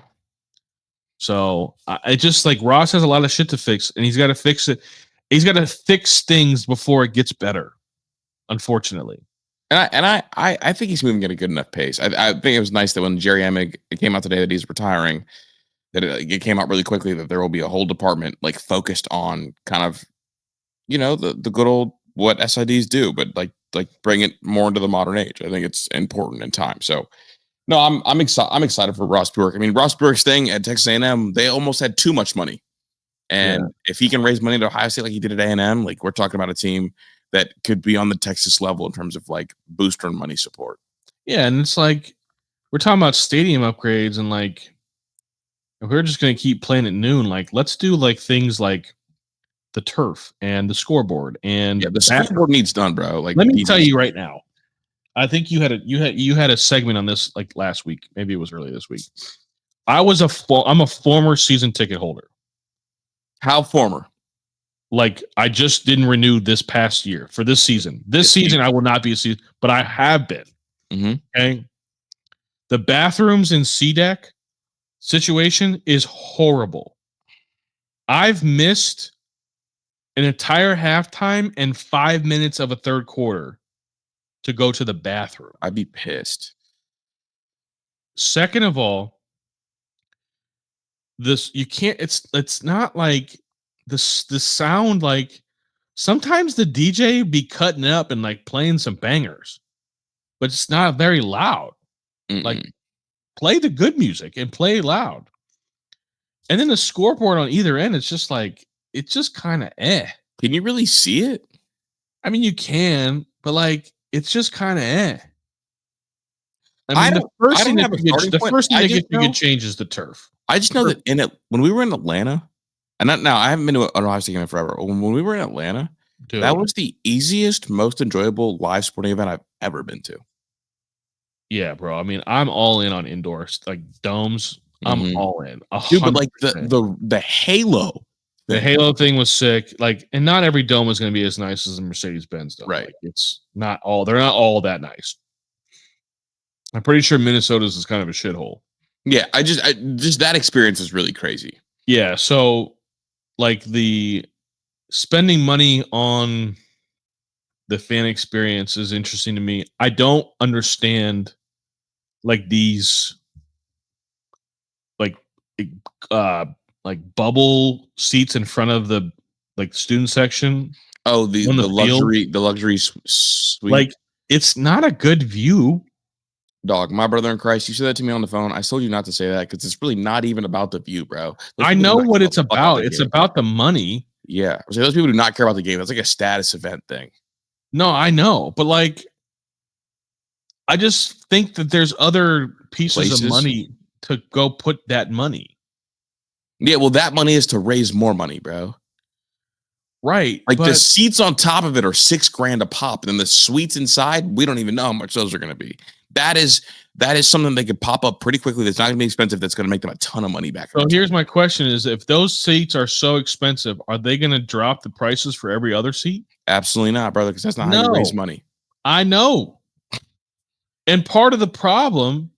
[SPEAKER 2] So I just Ross has a lot of shit to fix, and he's got to fix it. He's got to fix things before it gets better, unfortunately.
[SPEAKER 1] And I think he's moving at a good enough pace. I think it was nice that when Jerry Emig, it came out today that he's retiring, that it came out really quickly that there will be a whole department focused on kind of, the good old what SIDs do, but bring it more into the modern age. I think it's important in time. So no, I'm excited for Ross Bjork. I mean, Ross Bjork's thing at Texas A&M, they almost had too much money. And if he can raise money to Ohio State like he did at A&M, like we're talking about a team that could be on the Texas level in terms of like booster and money support.
[SPEAKER 2] Yeah, and it's like we're talking about stadium upgrades, and like if we're just going to keep playing at noon, like let's do like things like the turf and the scoreboard and
[SPEAKER 1] the scoreboard needs done, bro. Like,
[SPEAKER 2] let me tell you right now, I think you had a segment on this like last week, maybe it was early this week. I'm a former season ticket holder.
[SPEAKER 1] How former?
[SPEAKER 2] Like I just didn't renew this past year for this season. This season I will not be a season, but I have been.
[SPEAKER 1] Mm-hmm.
[SPEAKER 2] Okay. The bathrooms in C-Deck situation is horrible. I've missed an entire halftime and 5 minutes of a third quarter to go to the bathroom.
[SPEAKER 1] I'd be pissed.
[SPEAKER 2] Second of all, you can't. It's not like the sound. Like sometimes the DJ be cutting up and like playing some bangers, but it's not very loud.
[SPEAKER 1] Mm-mm.
[SPEAKER 2] Like play the good music and play loud. And then the scoreboard on either end, it's just kind of eh.
[SPEAKER 1] Can you really see it?
[SPEAKER 2] I mean, you can, but like it's just kind of eh. I mean, the first thing that you could change is the turf.
[SPEAKER 1] I just know that when we were in Atlanta, and not now, I haven't been to an Ohio State game in forever. When we were in Atlanta, that was the easiest, most enjoyable live sporting event I've ever been to.
[SPEAKER 2] Yeah, bro. I mean, I'm all in on indoors, like domes. I'm all in.
[SPEAKER 1] Dude, but like the Halo.
[SPEAKER 2] The Halo thing was sick. Like, and not every dome is going to be as nice as a Mercedes-Benz dome.
[SPEAKER 1] Right.
[SPEAKER 2] Like, they're not all that nice. I'm pretty sure Minnesota's is kind of a shithole.
[SPEAKER 1] Yeah, just that experience is really crazy.
[SPEAKER 2] Yeah, so like the spending money on the fan experience is interesting to me. I don't understand like these like bubble seats in front of the like student section.
[SPEAKER 1] Oh, the luxury suite.
[SPEAKER 2] Like it's not a good view.
[SPEAKER 1] Dog, my brother in Christ, you said that to me on the phone. I told you not to say that because it's really not even about the view, bro.
[SPEAKER 2] I know what it's about. It's about the money.
[SPEAKER 1] Yeah. Those people do not care about the game. That's like a status event thing.
[SPEAKER 2] No, I know. But like, I just think that there's other pieces of money to go put that money.
[SPEAKER 1] Yeah, well, that money is to raise more money, bro.
[SPEAKER 2] Right.
[SPEAKER 1] Like the seats on top of it are $6,000 a pop. And then the suites inside, we don't even know how much those are going to be. That is something they could pop up pretty quickly. That's not going to be expensive. That's going to make them a ton of money back.
[SPEAKER 2] So here's my question: is if those seats are so expensive, are they going to drop the prices for every other seat?
[SPEAKER 1] Absolutely not, brother. Because that's not how you raise money.
[SPEAKER 2] I know. And part of the problem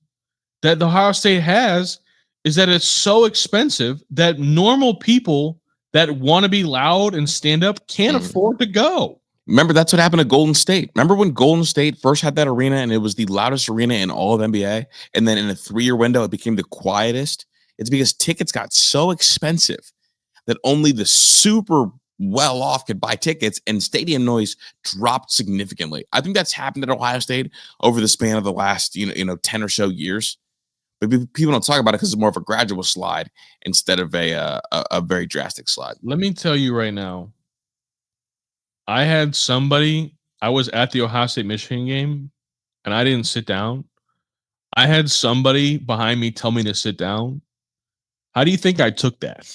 [SPEAKER 2] that the Ohio State has is that it's so expensive that normal people that want to be loud and stand up can't afford to go.
[SPEAKER 1] Remember, that's what happened to Golden State. Remember when Golden State first had that arena and it was the loudest arena in all of NBA? And then in a 3-year window, it became the quietest? It's because tickets got so expensive that only the super well-off could buy tickets and stadium noise dropped significantly. I think that's happened at Ohio State over the span of the last, 10 or so years. But people don't talk about it because it's more of a gradual slide instead of a very drastic slide.
[SPEAKER 2] Let me tell you right now, I was at the Ohio State Michigan game and I didn't sit down. I had somebody behind me tell me to sit down. How do you think I took that?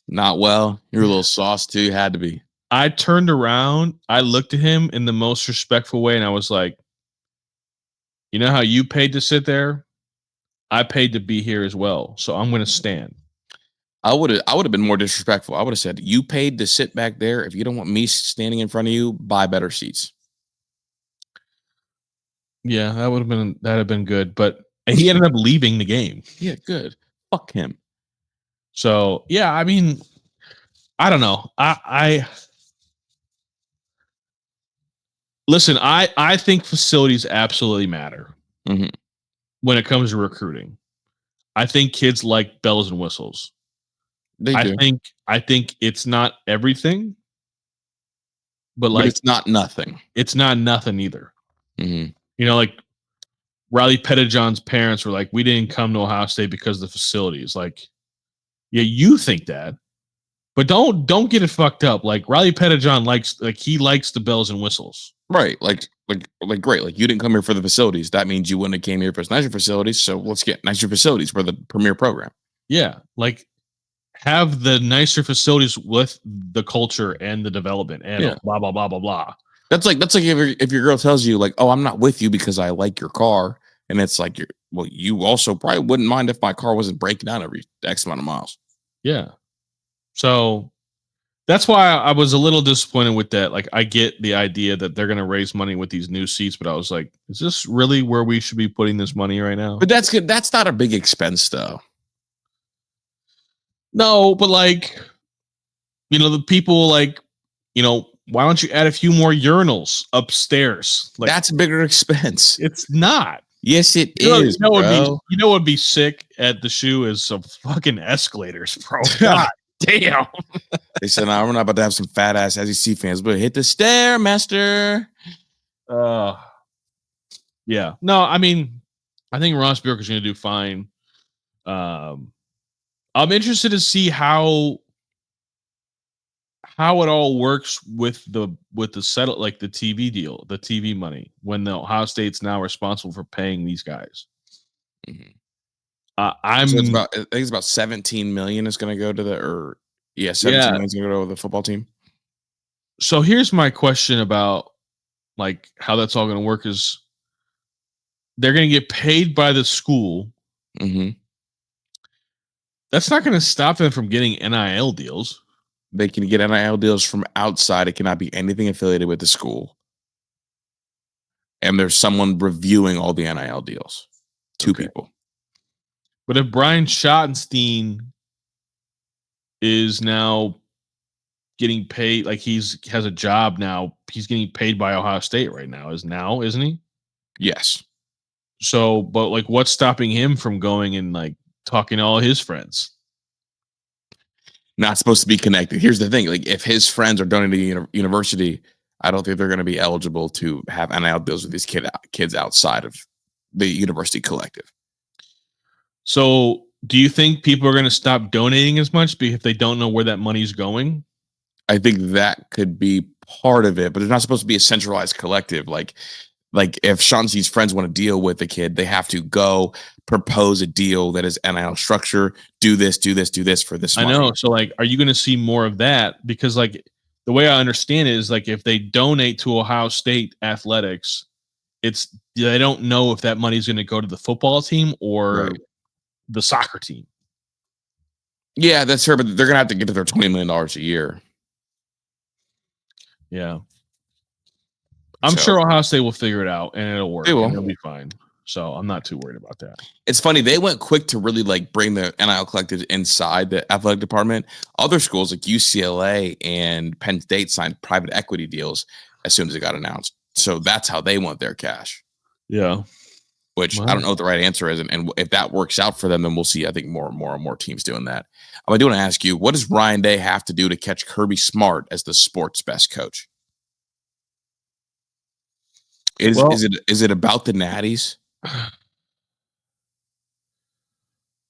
[SPEAKER 1] Not well. You're a little sauce too. You had to be.
[SPEAKER 2] I turned around. I looked at him in the most respectful way. And I was like, you know how you paid to sit there? I paid to be here as well. So I'm going to stand.
[SPEAKER 1] I would have been more disrespectful. I would have said, you paid to sit back there. If you don't want me standing in front of you, buy better seats.
[SPEAKER 2] Yeah, that'd have been good. But he ended up leaving the game.
[SPEAKER 1] Yeah, good. Fuck him.
[SPEAKER 2] So yeah, I mean, I don't know. I listen, I think facilities absolutely matter when it comes to recruiting. I think kids like bells and whistles. I think it's not everything, but
[SPEAKER 1] it's not nothing.
[SPEAKER 2] It's not nothing either. Like Riley Pettijohn's parents were like, we didn't come to Ohio State because of the facilities. Like, yeah, you think that, But don't get it fucked up. Like Riley Pettijohn likes the bells and whistles.
[SPEAKER 1] Right. Great. Like you didn't come here for the facilities. That means you wouldn't have came here for nicer facilities. So let's get nicer facilities for the premier program.
[SPEAKER 2] Yeah. Like have the nicer facilities with the culture and the development and blah, blah, blah, blah, blah.
[SPEAKER 1] That's like if your girl tells you like, oh, I'm not with you because I like your car. And it's like, you also probably wouldn't mind if my car wasn't breaking down every X amount of miles.
[SPEAKER 2] Yeah. So that's why I was a little disappointed with that. Like, I get the idea that they're going to raise money with these new seats, but I was like, is this really where we should be putting this money right now?
[SPEAKER 1] But that's good. That's not a big expense, though.
[SPEAKER 2] No, but like, the people like, why don't you add a few more urinals upstairs? Like,
[SPEAKER 1] that's a bigger expense.
[SPEAKER 2] It's not.
[SPEAKER 1] Yes, it is.
[SPEAKER 2] What would be sick at the shoe is some fucking escalators, bro. God damn.
[SPEAKER 1] They said, "No, we're not about to have some fat ass SEC fans, but hit the stairmaster."
[SPEAKER 2] Yeah. No, I mean, I think Ross Bjork is going to do fine. I'm interested to see how it all works with the settle, like the TV deal, the TV money, when the Ohio State's now responsible for paying these guys.
[SPEAKER 1] Mm-hmm.
[SPEAKER 2] I
[SPEAKER 1] think it's about 17 million is going to go to 17 million is going to go to the football team.
[SPEAKER 2] So here's my question about like how that's all going to work is they're going to get paid by the school.
[SPEAKER 1] Mm-hmm.
[SPEAKER 2] That's not going to stop them from getting NIL deals.
[SPEAKER 1] They can get NIL deals from outside. It cannot be anything affiliated with the school. And there's someone reviewing all the NIL deals. Two people.
[SPEAKER 2] But if Brian Schottenstein is now getting paid, like has a job now, he's getting paid by Ohio State right now, isn't he?
[SPEAKER 1] Yes.
[SPEAKER 2] So, but like, what's stopping him from going and like talking to all his friends?
[SPEAKER 1] Not supposed to be connected. Here's the thing: like, if his friends are donating to university, I don't think they're going to be eligible to have NIL deals with these kids outside of the university collective.
[SPEAKER 2] So, do you think people are going to stop donating as much if they don't know where that money's going?
[SPEAKER 1] I think that could be part of it, but it's not supposed to be a centralized collective. Like if Chauncey's friends want to deal with the kid, they have to go propose a deal that is NIL structure. Do this for this money.
[SPEAKER 2] I know. So, like, are you going to see more of that? Because, like, the way I understand it is, like, if they donate to Ohio State athletics, they don't know if that money is going to go to the football team or the soccer team.
[SPEAKER 1] Yeah, that's fair, but they're going to have to get to their $20 million a year.
[SPEAKER 2] Yeah. I'm sure Ohio State will figure it out and it'll work. It'll be fine. So I'm not too worried about that.
[SPEAKER 1] It's funny. They went quick to really like bring the NIL collectives inside the athletic department. Other schools like UCLA and Penn State signed private equity deals as soon as it got announced. So that's how they want their cash.
[SPEAKER 2] Yeah.
[SPEAKER 1] Which I don't know what the right answer is. And if that works out for them, then we'll see, I think, more and more teams doing that. I do want to ask you, what does Ryan Day have to do to catch Kirby Smart as the sport's best coach? Is it about the natties?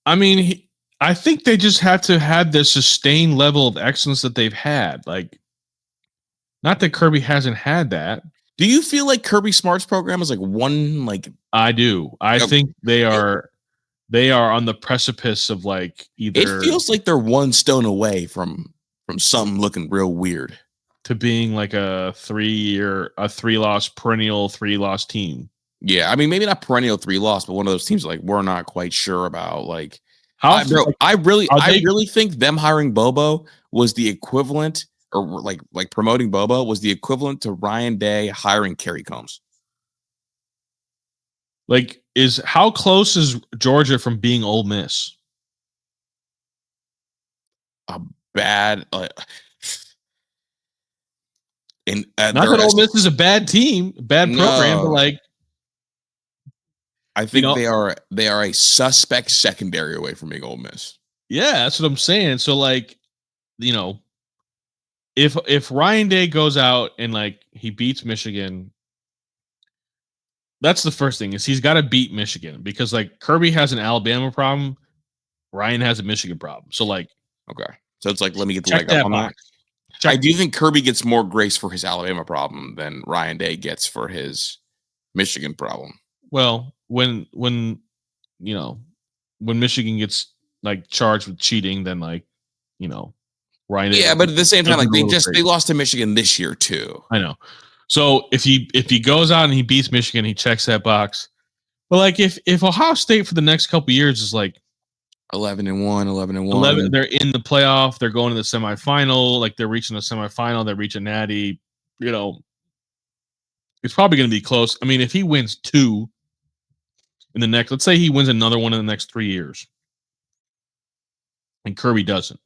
[SPEAKER 2] I mean, I think they just have to have the sustained level of excellence that they've had. Like, not that Kirby hasn't had that.
[SPEAKER 1] Do you feel like Kirby Smart's program is like one? Like,
[SPEAKER 2] I do. I think they are on the precipice of like either.
[SPEAKER 1] It feels like they're one stone away from something looking real weird
[SPEAKER 2] to being like a 3-loss perennial 3-loss team.
[SPEAKER 1] Yeah, I mean, maybe not perennial 3-loss, but one of those teams like we're not quite sure about. Like, I really think them hiring Bobo was the equivalent, or like promoting Bobo was the equivalent to Ryan Day hiring Kerry Combs.
[SPEAKER 2] Like, how close is Georgia from being Ole Miss?
[SPEAKER 1] A bad.
[SPEAKER 2] Not that Ole Miss is a bad team, bad program, but like.
[SPEAKER 1] I think they are a suspect secondary away from being Ole Miss.
[SPEAKER 2] Yeah, that's what I'm saying. So like, if Ryan Day goes out and like he beats Michigan, that's the first thing is he's got to beat Michigan because like Kirby has an Alabama problem, Ryan has a Michigan problem. So like,
[SPEAKER 1] okay. So it's like, let me get the
[SPEAKER 2] Check
[SPEAKER 1] leg up
[SPEAKER 2] that
[SPEAKER 1] on
[SPEAKER 2] box.
[SPEAKER 1] that. I do think Kirby gets more grace for his Alabama problem than Ryan Day gets for his Michigan problem.
[SPEAKER 2] Well, when Michigan gets like charged with cheating, then like, Ryan Day.
[SPEAKER 1] Yeah, but at the same time, like they
[SPEAKER 2] crazy.
[SPEAKER 1] lost to Michigan this year too.
[SPEAKER 2] I know. So if he goes out and he beats Michigan, he checks that box. But like if Ohio State for the next couple of years is like
[SPEAKER 1] 11-1,
[SPEAKER 2] 11, they're in the playoff, they're going to the semifinal, like they're reaching the semifinal, they're reaching Natty, it's probably going to be close. I mean, if he wins 2 in the next, let's say he wins another one in the next 3 years, and Kirby doesn't.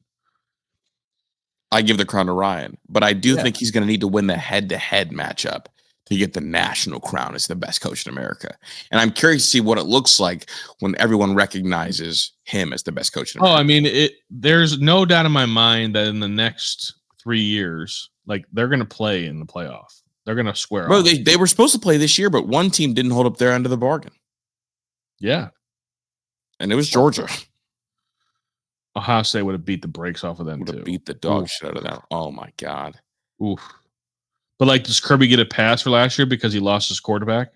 [SPEAKER 1] I give the crown to Ryan, but I do think he's going to need to win the head-to-head matchup to get the national crown as the best coach in America. And I'm curious to see what it looks like when everyone recognizes him as the best coach in America.
[SPEAKER 2] I mean, there's no doubt in my mind that in the next 3 years, like they're going to play in the playoff. They're going to square
[SPEAKER 1] Bro,
[SPEAKER 2] off.
[SPEAKER 1] they were supposed to play this year, but one team didn't hold up their end of the bargain.
[SPEAKER 2] Yeah.
[SPEAKER 1] And it was Georgia.
[SPEAKER 2] Ohio State would have beat the brakes off of them,
[SPEAKER 1] would have
[SPEAKER 2] too.
[SPEAKER 1] beat the dog shit out of them. Oh, my God.
[SPEAKER 2] Oof. But, like, does Kirby get a pass for last year because he lost his quarterback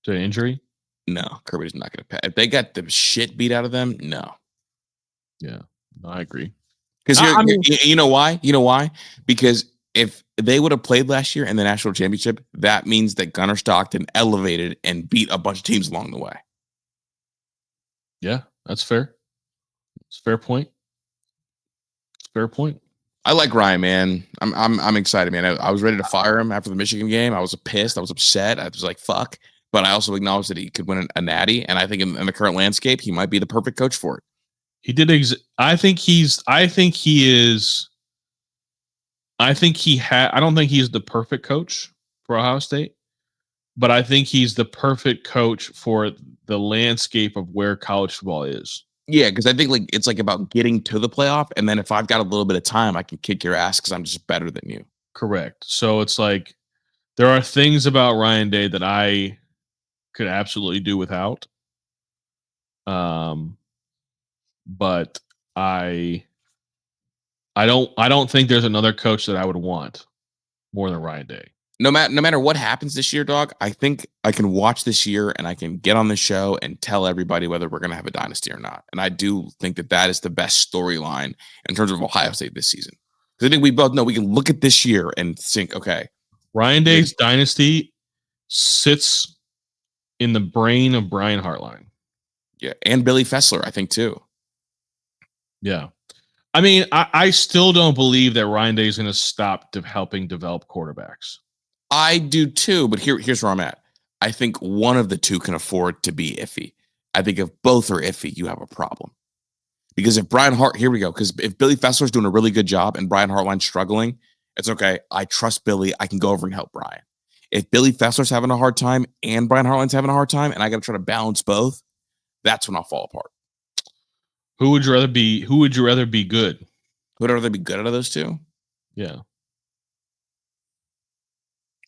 [SPEAKER 2] to injury?
[SPEAKER 1] No, Kirby's not going to pass. If they got the shit beat out of them, no.
[SPEAKER 2] Yeah, I agree.
[SPEAKER 1] Because you know why? You know why? Because if they would have played last year in the national championship, that means that Gunnar Stockton elevated and beat a bunch of teams along the way.
[SPEAKER 2] Yeah, that's fair. It's a fair point. Fair point.
[SPEAKER 1] I like Ryan, man. I'm excited, man. I was ready to fire him after the Michigan game. I was pissed. I was upset. I was like, fuck. But I also acknowledged that he could win a natty. And I think in the current landscape, he might be the perfect coach for it.
[SPEAKER 2] He did. I don't think he's the perfect coach for Ohio State, but I think he's the perfect coach for the landscape of where college football is.
[SPEAKER 1] Yeah, because I think like it's like about getting to the playoff, and then if I've got a little bit of time, I can kick your ass because I'm just better than you.
[SPEAKER 2] Correct. So it's like there are things about Ryan Day that I could absolutely do without. But I don't think there's another coach that I would want more than Ryan Day.
[SPEAKER 1] No matter what happens this year, dog, I think I can watch this year and I can get on the show and tell everybody whether we're going to have a dynasty or not. And I do think that is the best storyline in terms of Ohio State this season. Because I think we both know we can look at this year and think, okay,
[SPEAKER 2] Ryan Day's dynasty sits in the brain of Brian Hartline.
[SPEAKER 1] Yeah, and Billy Fessler, I think, too.
[SPEAKER 2] Yeah. I mean, I still don't believe that Ryan Day is going to stop helping develop quarterbacks.
[SPEAKER 1] I do too, but here's where I'm at. I think one of the two can afford to be iffy. I think if both are iffy, you have a problem. Because if because if Billy Fessler's doing a really good job and Brian Hartline's struggling, it's okay. I trust Billy. I can go over and help Brian. If Billy Fessler's having a hard time and Brian Hartline's having a hard time, and I got to try to balance both, that's when I'll fall apart.
[SPEAKER 2] Who would you rather be? Who would you rather be good?
[SPEAKER 1] Who would rather be good out of those two?
[SPEAKER 2] Yeah.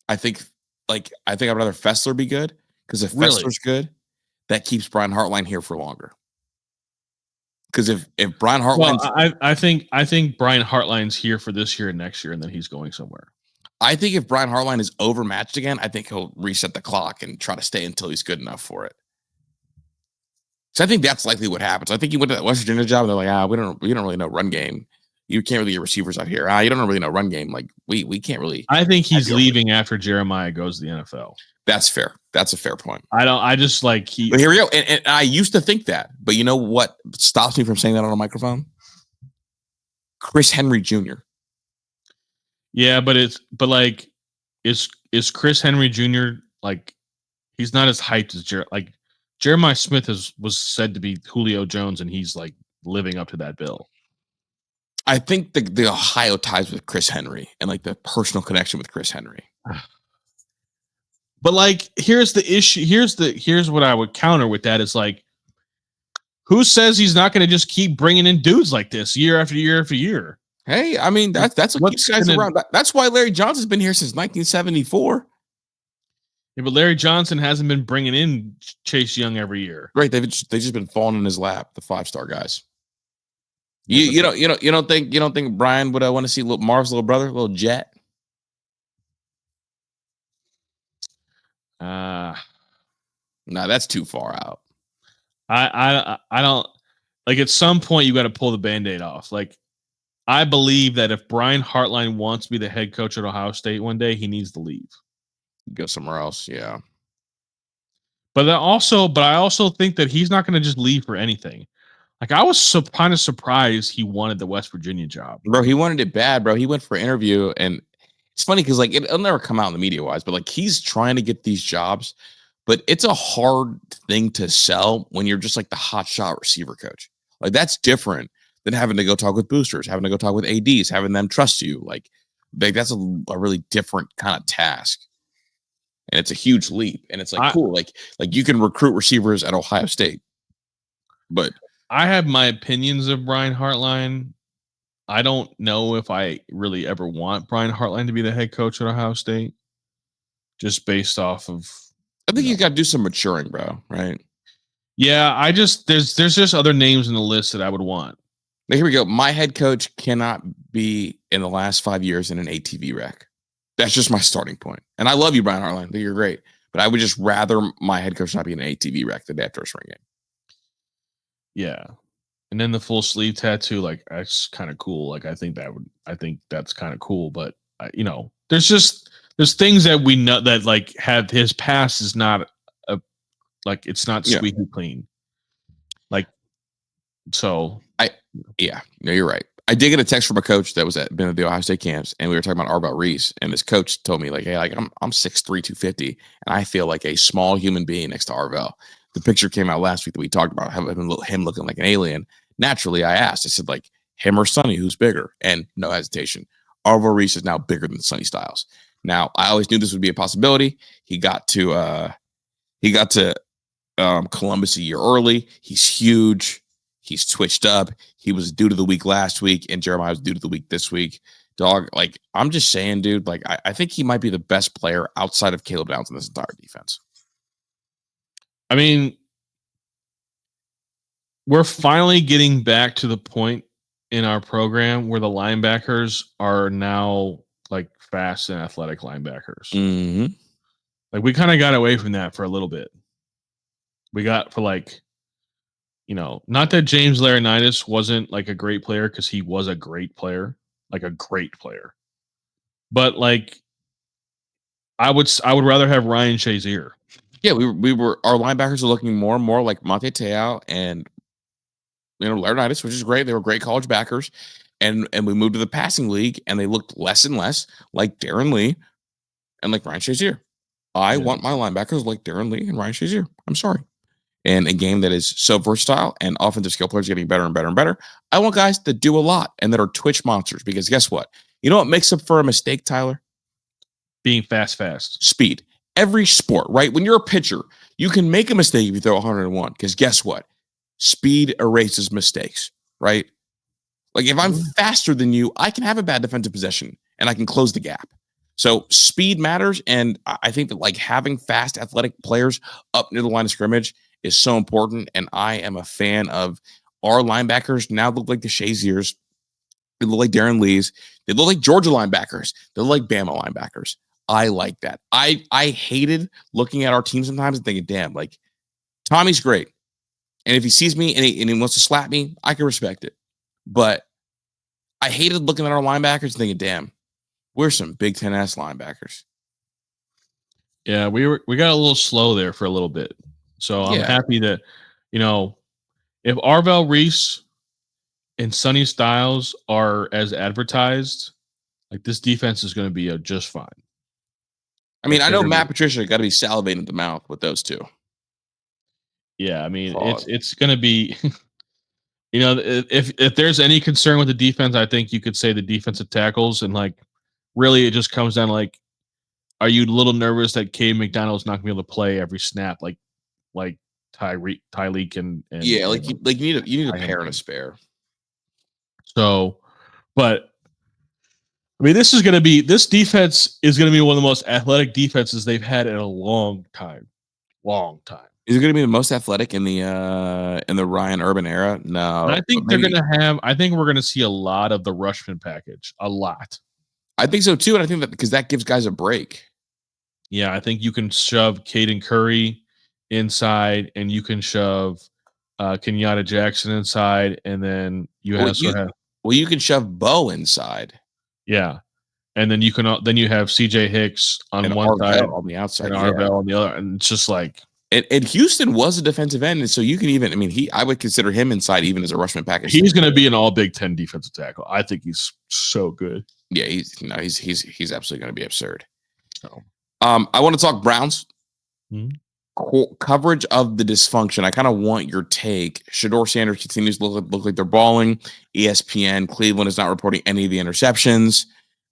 [SPEAKER 1] I think I'd rather Fessler be good because if Fessler's good, that keeps Brian Hartline here for longer. Because if Brian Hartline,
[SPEAKER 2] I think Brian Hartline's here for this year and next year, and then he's going somewhere.
[SPEAKER 1] I think if Brian Hartline is overmatched again, I think he'll reset the clock and try to stay until he's good enough for it. So I think that's likely what happens. I think he went to that West Virginia job and they're like, we don't really know run game. You can't really get receivers out here. You don't really know run game. Like we can't really.
[SPEAKER 2] I think he's leaving after Jeremiah goes to the NFL.
[SPEAKER 1] That's fair. That's a fair point.
[SPEAKER 2] But
[SPEAKER 1] here we go. And I used to think that, but you know what stops me from saying that on a microphone? Chris Henry Jr.
[SPEAKER 2] Yeah, but is Chris Henry Jr. like he's not as hyped as Jeremiah Smith was said to be Julio Jones, and he's like living up to that bill.
[SPEAKER 1] I think the Ohio ties with Chris Henry and like the personal connection with Chris Henry.
[SPEAKER 2] But like, here's the issue. Here's what I would counter with that is like, who says he's not going to just keep bringing in dudes like this year after year after year?
[SPEAKER 1] Hey, I mean that's what keeps guys around. That's why Larry Johnson's been here since 1974.
[SPEAKER 2] Yeah, but Larry Johnson hasn't been bringing in Chase Young every year.
[SPEAKER 1] Right, they've just been falling in his lap, the 5-star guys. You don't think Brian would want to see Marv's little brother, little Jet?
[SPEAKER 2] Uh
[SPEAKER 1] No, that's too far out.
[SPEAKER 2] I don't like. At some point, you got to pull the Band-Aid off. Like, I believe that if Brian Hartline wants to be the head coach at Ohio State one day, he needs to leave.
[SPEAKER 1] Go somewhere else. Yeah.
[SPEAKER 2] But I also think that he's not going to just leave for anything. Like, I was kind of surprised he wanted the West Virginia job.
[SPEAKER 1] Bro, he wanted it bad, bro. He went for an interview, and it's funny because like it'll never come out in the media wise, but like he's trying to get these jobs, but it's a hard thing to sell when you're just like the hot shot receiver coach. Like that's different than having to go talk with boosters, having to go talk with ADs, having them trust you. Like that's a really different kind of task. And it's a huge leap. And it's like cool. Like you can recruit receivers at Ohio State. But
[SPEAKER 2] I have my opinions of Brian Hartline. I don't know if I really ever want Brian Hartline to be the head coach at Ohio State. Just based off of,
[SPEAKER 1] I think you got to do some maturing, bro. Right?
[SPEAKER 2] Yeah, there's just other names in the list that I would want.
[SPEAKER 1] Now, here we go. My head coach cannot be in the last 5 years in an ATV wreck. That's just my starting point. And I love you, Brian Hartline. I think you're great. But I would just rather my head coach not be in an ATV wreck the day after a spring game.
[SPEAKER 2] Yeah. And then the full sleeve tattoo, like that's kind of cool. Like I think that's kind of cool. But there's things that we know that like have his past is not it's not squeaky clean. Like, so
[SPEAKER 1] no, you're right. I did get a text from a coach that been at the Ohio State camps, and we were talking about Arvell Reese, and this coach told me like, hey, like I'm 6'3", 250, and I feel like a small human being next to Arvell. The picture came out last week that we talked about him looking like an alien. Naturally, I asked, I said like him or Sonny, who's bigger? And no hesitation, Arvell Reese is now bigger than Sonny Styles. Now, I always knew this would be a possibility. He got to Columbus a year early. He's huge. He's twitched up. He was due to the week last week, and Jeremiah was due to the week this week. Dog, like, I'm just saying, dude, like, I think he might be the best player outside of Caleb Downs in this entire defense.
[SPEAKER 2] I mean, we're finally getting back to the point in our program where the linebackers are now, like, fast and athletic linebackers.
[SPEAKER 1] Mm-hmm.
[SPEAKER 2] Like, we kind of got away from that for a little bit. We got for, like, not that James Laurinaitis wasn't like a great player, because he was a great player, like a great player. But like, I would rather have Ryan Shazier.
[SPEAKER 1] Yeah, our linebackers are looking more and more like Monte Te'o and Laurinaitis, which is great. They were great college backers, and we moved to the passing league, and they looked less and less like Darren Lee and like Ryan Shazier. I want my linebackers like Darren Lee and Ryan Shazier. I'm sorry. And a game that is so versatile and offensive skill players getting better and better and better. I want guys that do a lot and that are twitch monsters, because guess what? You know what makes up for a mistake, Tyler?
[SPEAKER 2] Being fast.
[SPEAKER 1] Speed. Every sport, right? When you're a pitcher, you can make a mistake if you throw 101, because guess what? Speed erases mistakes, right? Like if I'm faster than you, I can have a bad defensive possession and I can close the gap. So speed matters. And I think that like having fast athletic players up near the line of scrimmage is so important. And I am a fan of our linebackers now look like the Shaziers. They look like Darren Lee's. They look like Georgia linebackers. They look like Bama linebackers. I like that. I hated looking at our team sometimes and thinking, damn, like Tommy's great. And if he sees me and he wants to slap me, I can respect it. But I hated looking at our linebackers and thinking, damn, we're some Big Ten ass linebackers.
[SPEAKER 2] Yeah, we got a little slow there for a little bit. So I'm happy that, if Arvell Reese and Sonny Styles are as advertised, like this defense is going to be just fine.
[SPEAKER 1] I mean, I know Matt Patricia got to be salivating at the mouth with those two.
[SPEAKER 2] Yeah, I mean, it's going to be, if there's any concern with the defense, I think you could say the defensive tackles, and like, really, it just comes down to like, are you a little nervous that Cade McDonald's not going to be able to play every snap, like Tyreek and
[SPEAKER 1] yeah, like you need a pair and a spare.
[SPEAKER 2] So, but I mean, this defense is going to be one of the most athletic defenses they've had in a long time.
[SPEAKER 1] Is it going to be the most athletic in the Ryan Urban era? No,
[SPEAKER 2] And I
[SPEAKER 1] but
[SPEAKER 2] think they're
[SPEAKER 1] maybe.
[SPEAKER 2] gonna have. I think we're gonna see a lot of the Rushman package. A lot.
[SPEAKER 1] I think so too, and I think that because that gives guys a break.
[SPEAKER 2] Yeah, I think you can shove Caden Curry inside, and you can shove Kenyatta Jackson inside, and then you
[SPEAKER 1] Well,
[SPEAKER 2] also have
[SPEAKER 1] you can shove Bo inside
[SPEAKER 2] yeah, and then you can then you have CJ Hicks on
[SPEAKER 1] and
[SPEAKER 2] one side
[SPEAKER 1] Arvell on the outside.
[SPEAKER 2] and
[SPEAKER 1] Yeah,
[SPEAKER 2] Arvell on the other, and it's just like
[SPEAKER 1] and Houston was a defensive end, and so you can even. I mean, I would consider him inside even as a rushman package.
[SPEAKER 2] he's going to be an All Big Ten defensive tackle. I think he's so good.
[SPEAKER 1] Yeah, he's absolutely going to be absurd.
[SPEAKER 2] So,
[SPEAKER 1] I want to talk Browns.
[SPEAKER 2] Mhm.
[SPEAKER 1] Coverage of the dysfunction. I kind of want your take. Shedeur Sanders continues to look like they're balling. ESPN, Cleveland is not reporting any of the interceptions.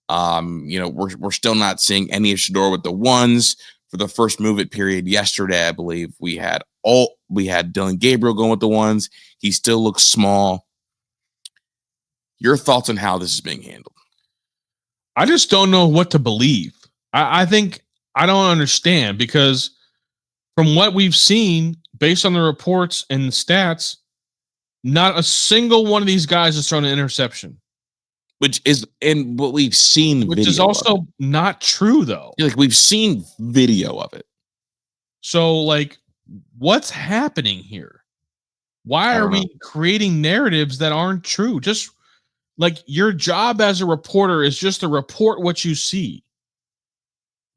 [SPEAKER 1] We're still not seeing any of Shedeur with the ones for the first move it period yesterday. I believe we had Dylan Gabriel going with the ones. He still looks small. Your thoughts on how this is being handled?
[SPEAKER 2] I just don't know what to believe. I think I don't understand because from what we've seen, based on the reports and the stats, not a single one of these guys has thrown an interception.
[SPEAKER 1] Which is in what we've seen.
[SPEAKER 2] Which is also not true, though.
[SPEAKER 1] Like we've seen video of it.
[SPEAKER 2] So, like, what's happening here? Why are we creating narratives that aren't true? Just like your job as a reporter is just to report what you see.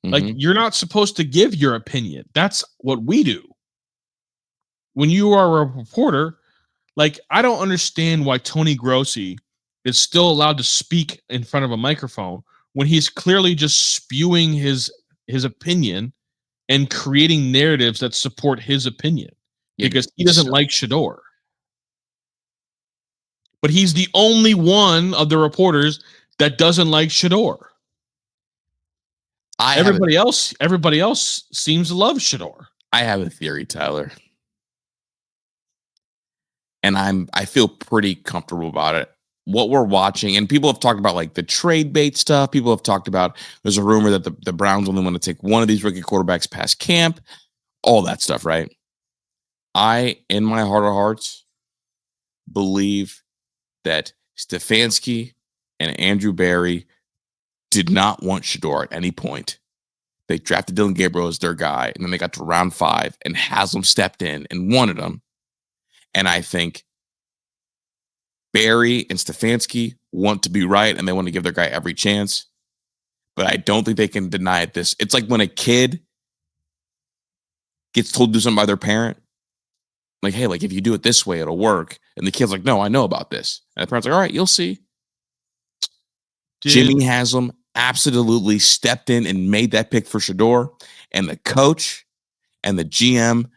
[SPEAKER 2] Like, you're not supposed to give your opinion. That's what we do. When you are a reporter, like, I don't understand why Tony Grossi is still allowed to speak in front of a microphone when he's clearly just spewing his opinion and creating narratives that support his opinion because he doesn't like Shedeur. But he's the only one of the reporters that doesn't like Shedeur. Everybody else seems to love Shedeur.
[SPEAKER 1] I have a theory, Tyler. And I feel pretty comfortable about it. What we're watching, and people have talked about like the trade bait stuff. People have talked about there's a rumor that the Browns only want to take one of these rookie quarterbacks past camp, all that stuff, right? I, in my heart of hearts, believe that Stefanski and Andrew Berry did not want Shedeur at any point. They drafted Dylan Gabriel as their guy, and then they got to round 5, and Haslam stepped in and wanted him. And I think Berry and Stefanski want to be right, and they want to give their guy every chance. But I don't think they can deny it. It's like when a kid gets told to do something by their parent. Like, hey, like if you do it this way, it'll work. And the kid's like, no, I know about this. And the parent's like, all right, you'll see. Jimmy Haslam absolutely stepped in and made that pick for Shedeur. And the coach and the GM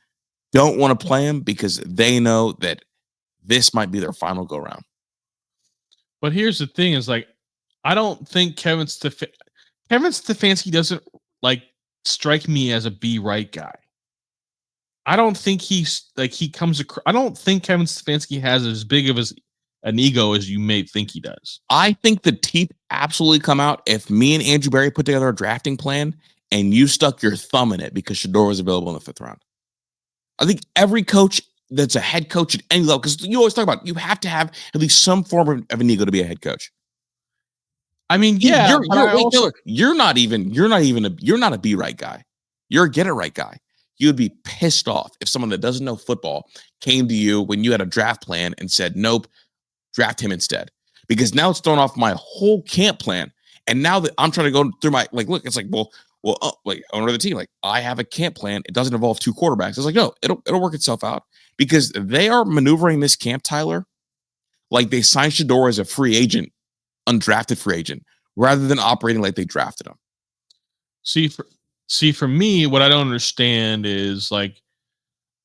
[SPEAKER 1] don't want to play him because they know that this might be their final go round.
[SPEAKER 2] But here's the thing: is like, I don't think Kevin Stefanski doesn't like strike me as a be right guy. I don't think he comes across. I don't think Kevin Stefanski has as big of an ego as you may think he does.
[SPEAKER 1] I think the teeth absolutely come out if me and Andrew Berry put together a drafting plan and you stuck your thumb in it because Shedeur was available in the 5th round. I think every coach that's a head coach at any level, because you always talk about you have to have at least some form of an ego to be a head coach.
[SPEAKER 2] I mean, yeah,
[SPEAKER 1] you're not a be right guy. You're a get it right guy. You would be pissed off if someone that doesn't know football came to you when you had a draft plan and said, nope, draft him instead. Because now it's thrown off my whole camp plan. And now that I'm trying to go through my, like, look, it's like, like owner of the team, like I have a camp plan. It doesn't involve 2 quarterbacks. It's like, no, it'll work itself out because they are maneuvering this camp, Tyler, like they signed Shedeur as a free agent, undrafted free agent, rather than operating like they drafted him.
[SPEAKER 2] See, for me, what I don't understand is like,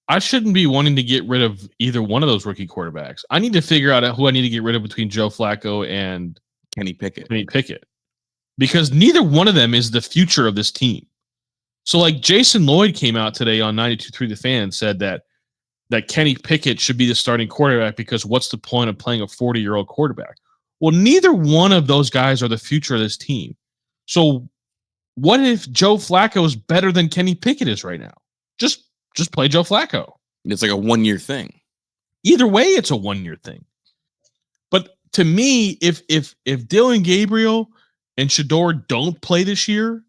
[SPEAKER 2] I shouldn't be wanting to get rid of either one of those rookie quarterbacks. I need to figure out who I need to get rid of between Joe Flacco and
[SPEAKER 1] Kenny Pickett.
[SPEAKER 2] Because neither one of them is the future of this team. So like Jason Lloyd came out today on 92.3 The Fan and said that Kenny Pickett should be the starting quarterback because what's the point of playing a 40-year-old quarterback? Well, neither one of those guys are the future of this team. So what if Joe Flacco is better than Kenny Pickett is right now? Just Just play Joe Flacco.
[SPEAKER 1] It's like a 1-year thing.
[SPEAKER 2] Either way, it's a 1-year thing. But to me, if Dillon Gabriel and Shedeur don't play this year,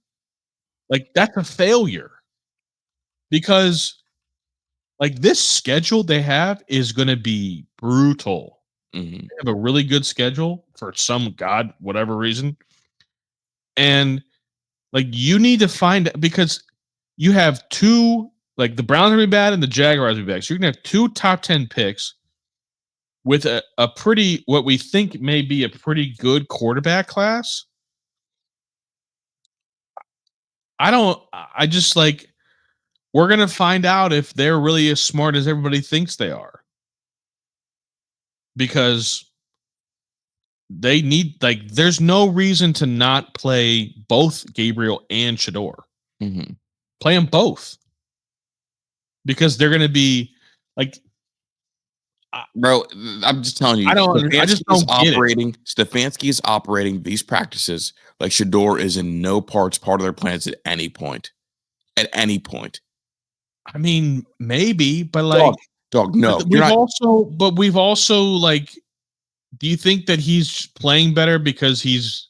[SPEAKER 2] like that's a failure. Because like this schedule they have is going to be brutal.
[SPEAKER 1] Mm-hmm.
[SPEAKER 2] They have a really good schedule for some whatever reason. And like you need to find, because you have two, like the Browns are going to be bad and the Jaguars will be bad. So you're going to have 2 top 10 picks with a pretty, what we think may be a pretty good quarterback class. I just like, we're going to find out if they're really as smart as everybody thinks they are. Because they need, like, there's no reason to not play both Gabriel and Shedeur.
[SPEAKER 1] Mm-hmm.
[SPEAKER 2] Play them both. Because they're going to be like,
[SPEAKER 1] bro, I'm just telling you.
[SPEAKER 2] I just don't get it.
[SPEAKER 1] Stefanski is operating these practices like Shedeur is in no part of their plans at any point. At any point.
[SPEAKER 2] I mean, maybe, but like,
[SPEAKER 1] dog, no.
[SPEAKER 2] We've also like, do you think that he's playing better because he's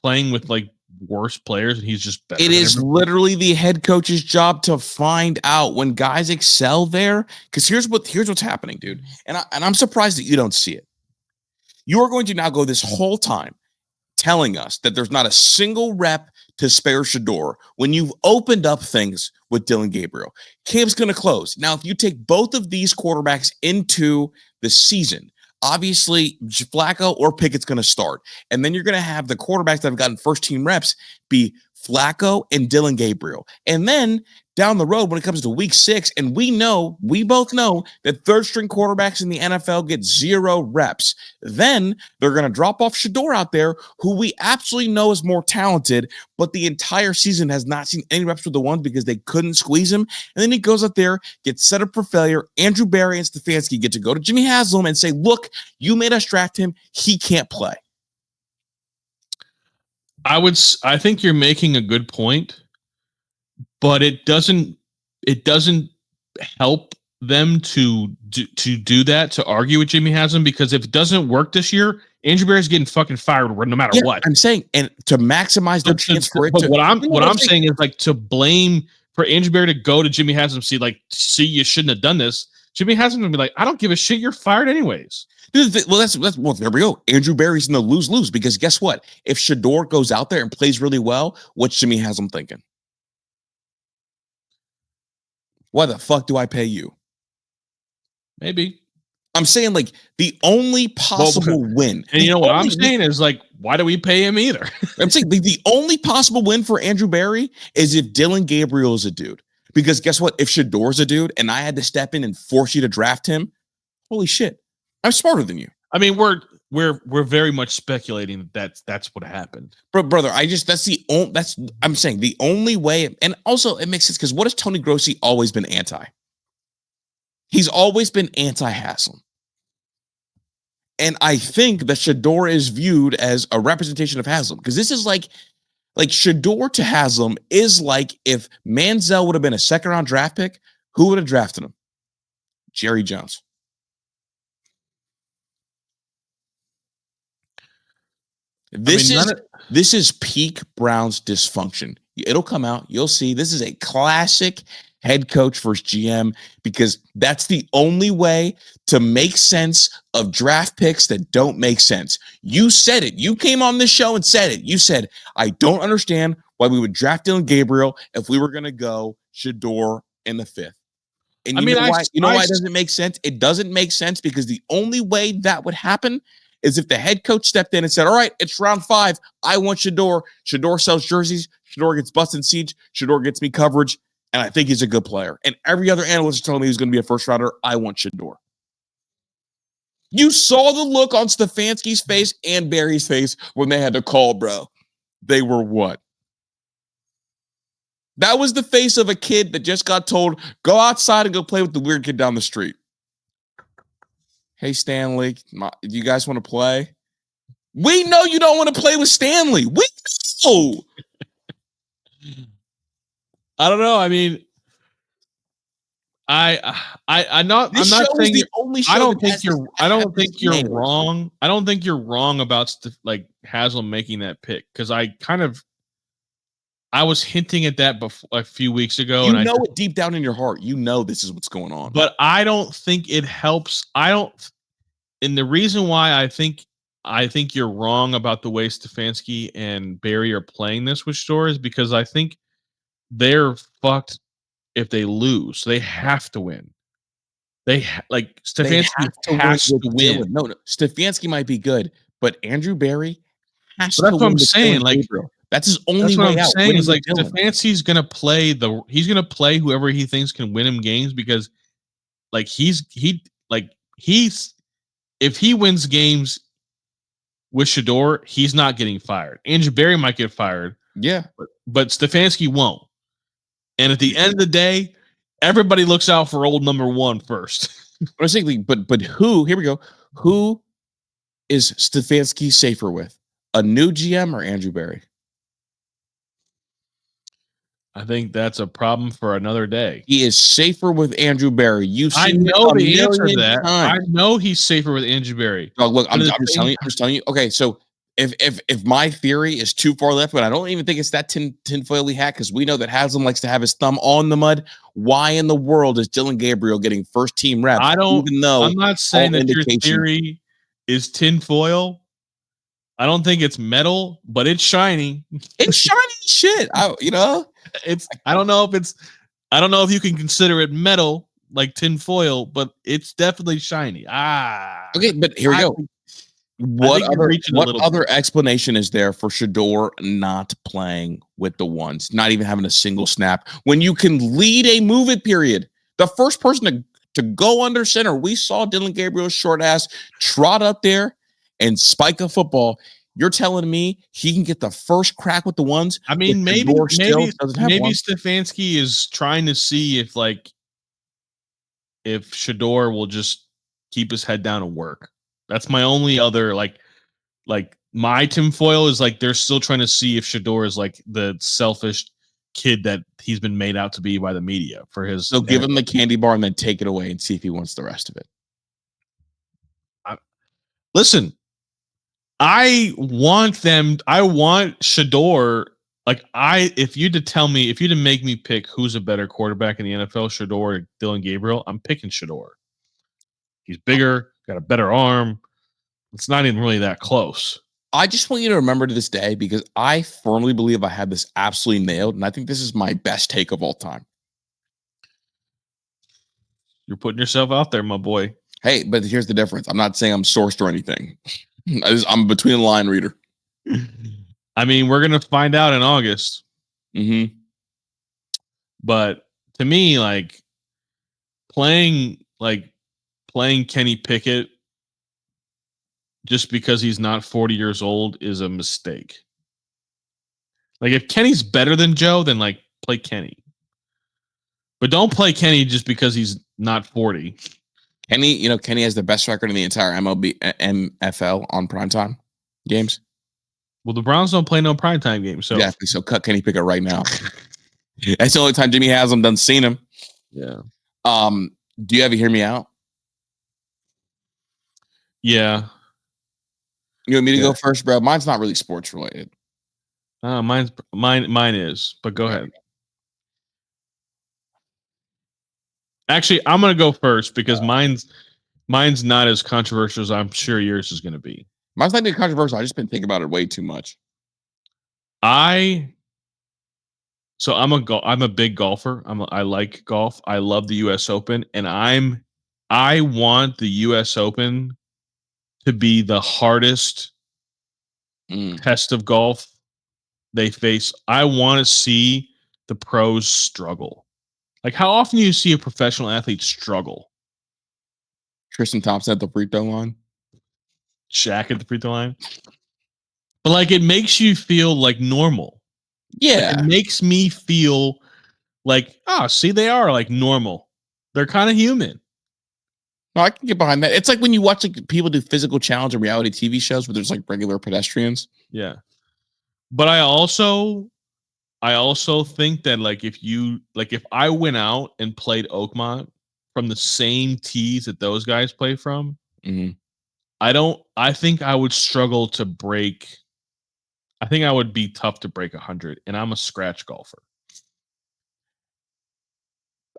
[SPEAKER 2] playing with like worse players and he's just better?
[SPEAKER 1] It is literally the head coach's job to find out when guys excel there. Because here's what's happening, dude. And I'm surprised that you don't see it. You are going to now go this whole time telling us that there's not a single rep to spare Shedeur when you've opened up things with Dillon Gabriel. Camp's going to close. Now, if you take both of these quarterbacks into the season, obviously Flacco or Pickett's going to start. And then you're going to have the quarterbacks that have gotten first team reps be Flacco and Dillon Gabriel. And then down the road, when it comes to week 6, and we both know that third string quarterbacks in the NFL get 0 reps. Then they're going to drop off Shedeur out there, who we absolutely know is more talented, but the entire season has not seen any reps with the ones because they couldn't squeeze him. And then he goes out there, gets set up for failure. Andrew Berry and Stefanski get to go to Jimmy Haslam and say, look, you made us draft him. He can't play.
[SPEAKER 2] I think you're making a good point, but it doesn't help them to do that, to argue with Jimmy Haslam, because if it doesn't work this year, Andrew Berry's getting fucking fired no matter what.
[SPEAKER 1] I'm saying, and to maximize their chance for it.
[SPEAKER 2] But what I'm saying is like to blame for Andrew Berry to go to Jimmy Haslam, see you shouldn't have done this. Jimmy Haslam would be like, I don't give a shit, you're fired anyways.
[SPEAKER 1] Well, there we go. Andrew Berry's in the lose-lose, because guess what? If Shedeur goes out there and plays really well, what's Jimmy Haslam thinking? Why the fuck do I pay you?
[SPEAKER 2] Maybe.
[SPEAKER 1] I'm saying like the only possible win.
[SPEAKER 2] And you know what I'm saying is like, why do we pay him either?
[SPEAKER 1] I'm saying the only possible win for Andrew Berry is if Dillon Gabriel is a dude. Because guess what? If Shedeur's a dude and I had to step in and force you to draft him, holy shit. I'm smarter than you.
[SPEAKER 2] I mean, we're very much speculating that's what happened.
[SPEAKER 1] Brother, I'm saying the only way, and also it makes sense because what has Tony Grossi always been anti? He's always been anti-Haslam. And I think that Shedeur is viewed as a representation of Haslam, because this is like Shedeur to Haslam is like if Manziel would have been a second-round draft pick, who would have drafted him? Jerry Jones. This is peak Browns dysfunction. It'll come out. You'll see. This is a classic head coach versus GM, because that's the only way to make sense of draft picks that don't make sense. You said it. You came on this show and said it. You said, I don't understand why we would draft Dillon Gabriel if we were going to go Shedeur in the 5th. And you know why it doesn't make sense? It doesn't make sense because the only way that would happen is if the head coach stepped in and said, all right, it's round 5. I want Shedeur. Shedeur sells jerseys. Shedeur gets busted seats. Shedeur gets me coverage. And I think he's a good player. And every other analyst is telling me he's going to be a first rounder. I want Shedeur. You saw the look on Stefanski's face and Barry's face when they had to call, bro. They were what? That was the face of a kid that just got told, go outside and go play with the weird kid down the street. Hey, Stanley, do you guys want to play? We know you don't want to play with Stanley. We know.
[SPEAKER 2] I don't know. I mean, I'm not saying
[SPEAKER 1] the only show
[SPEAKER 2] I don't
[SPEAKER 1] that
[SPEAKER 2] think
[SPEAKER 1] has
[SPEAKER 2] you're.
[SPEAKER 1] this-
[SPEAKER 2] I don't
[SPEAKER 1] has this
[SPEAKER 2] think you're
[SPEAKER 1] nailed.
[SPEAKER 2] wrong. I don't think you're wrong about like Haslam making that pick because I was hinting at that before a few weeks ago,
[SPEAKER 1] You
[SPEAKER 2] and
[SPEAKER 1] know it deep down in your heart. You know this is what's going on.
[SPEAKER 2] but I don't think it helps. I don't. And the reason why I think you're wrong about the way Stefanski and Barry are playing this with Shedeur is because I think they're fucked if they lose. They have to win. Like
[SPEAKER 1] They
[SPEAKER 2] Stefanski
[SPEAKER 1] have to
[SPEAKER 2] has
[SPEAKER 1] win
[SPEAKER 2] to
[SPEAKER 1] with
[SPEAKER 2] win.
[SPEAKER 1] Dylan. No, Stefanski might be good, but Andrew Barry has
[SPEAKER 2] But
[SPEAKER 1] to
[SPEAKER 2] that's what
[SPEAKER 1] win
[SPEAKER 2] I'm
[SPEAKER 1] with
[SPEAKER 2] saying.
[SPEAKER 1] Dylan
[SPEAKER 2] Like
[SPEAKER 1] Gabriel. That's his only
[SPEAKER 2] that's what
[SPEAKER 1] way
[SPEAKER 2] I'm
[SPEAKER 1] out.
[SPEAKER 2] saying
[SPEAKER 1] Winning
[SPEAKER 2] is
[SPEAKER 1] with
[SPEAKER 2] like
[SPEAKER 1] Dylan.
[SPEAKER 2] Stefanski's gonna play whoever he thinks can win him games because like he's if he wins games with Shedeur, he's not getting fired. Andrew Barry might get fired,
[SPEAKER 1] Yeah.
[SPEAKER 2] but Stefanski won't. And at the end of the day, everybody looks out for old number one first.
[SPEAKER 1] Basically, but who? Here we go. Who is Stefanski safer with? A new GM or Andrew Barry?
[SPEAKER 2] I think that's a problem for another day.
[SPEAKER 1] He is safer with Andrew Barry. You've
[SPEAKER 2] I
[SPEAKER 1] seen
[SPEAKER 2] know
[SPEAKER 1] it a
[SPEAKER 2] the answer to
[SPEAKER 1] million
[SPEAKER 2] that.
[SPEAKER 1] times.
[SPEAKER 2] I know he's safer with Andrew Barry.
[SPEAKER 1] Oh, look, I'm
[SPEAKER 2] But at
[SPEAKER 1] just
[SPEAKER 2] the
[SPEAKER 1] telling
[SPEAKER 2] same
[SPEAKER 1] you. I'm just telling you. Okay, so if my theory is too far left, but I don't even think it's that tinfoily hat because we know that Haslam likes to have his thumb on the mud. Why in the world is Dylan Gabriel getting first team reps? Even though
[SPEAKER 2] I'm not saying that your theory is tinfoil. I don't think it's metal, but it's shiny.
[SPEAKER 1] It's shiny shit.
[SPEAKER 2] I don't know if you can consider it metal like tinfoil, but it's definitely shiny.
[SPEAKER 1] Okay, but here we go. What other explanation is there for Shedeur not playing with the ones, not even having a single snap when you can lead a move-it period? The first person to go under center, we saw Dylan Gabriel's short ass trot up there and spike a football. You're telling me he can get the first crack with the ones?
[SPEAKER 2] I mean, maybe Stefanski is trying to see if Shedeur will just keep his head down and work. That's my only other like my tinfoil is like they're still trying to see if Shedeur is like the selfish kid that he's been made out to be by the media for his.
[SPEAKER 1] So give him the candy bar and then take it away and see if he wants the rest of it.
[SPEAKER 2] Listen, I want Shedeur. If you to make me pick who's a better quarterback in the NFL, Shedeur or Dylan Gabriel, I'm picking Shedeur. He's bigger, got a better arm. It's not even really that close.
[SPEAKER 1] I just want you to remember to this day because I firmly believe I had this absolutely nailed, and I think this is my best take of all time.
[SPEAKER 2] You're putting yourself out there, my boy.
[SPEAKER 1] Hey, but here's the difference. I'm not saying I'm sourced or anything. I'm between the line reader.
[SPEAKER 2] I mean, we're gonna find out in August.
[SPEAKER 1] Mm-hmm.
[SPEAKER 2] But to me, playing Kenny Pickett just because he's not 40 years old is a mistake. Like if Kenny's better than Joe, then play Kenny. But don't play Kenny just because he's not 40.
[SPEAKER 1] Kenny has the best record in the entire MFL on primetime games.
[SPEAKER 2] Well, the Browns don't play no primetime games. So
[SPEAKER 1] exactly. So cut Kenny Pickett right now. That's the only time Jimmy Haslam done seen him.
[SPEAKER 2] Yeah.
[SPEAKER 1] Do you ever hear me out?
[SPEAKER 2] Yeah.
[SPEAKER 1] You want me to go first, bro? Mine's not really sports related.
[SPEAKER 2] Mine is, but go ahead. Actually, I'm gonna go first because mine's not as controversial as I'm sure yours is gonna be.
[SPEAKER 1] Mine's not controversial. I just been thinking about it way too much.
[SPEAKER 2] I'm a big golfer. I like golf. I love the US Open, and I want the US Open to be the hardest test of golf they face. I want to see the pros struggle. Like, how often do you see a professional athlete struggle?
[SPEAKER 1] Tristan Thompson at the free throw line.
[SPEAKER 2] Shaq at the free throw line. But it makes you feel normal.
[SPEAKER 1] Yeah.
[SPEAKER 2] It makes me feel they are normal. They're kind of human.
[SPEAKER 1] No, I can get behind that. It's like when you watch people do physical challenge and reality TV shows where there's regular pedestrians.
[SPEAKER 2] Yeah. But I also I also think that like if I went out and played Oakmont from the same tees that those guys play from,
[SPEAKER 1] Mhm.
[SPEAKER 2] I think I would struggle to break. I think I would be tough to break 100, and I'm a scratch golfer.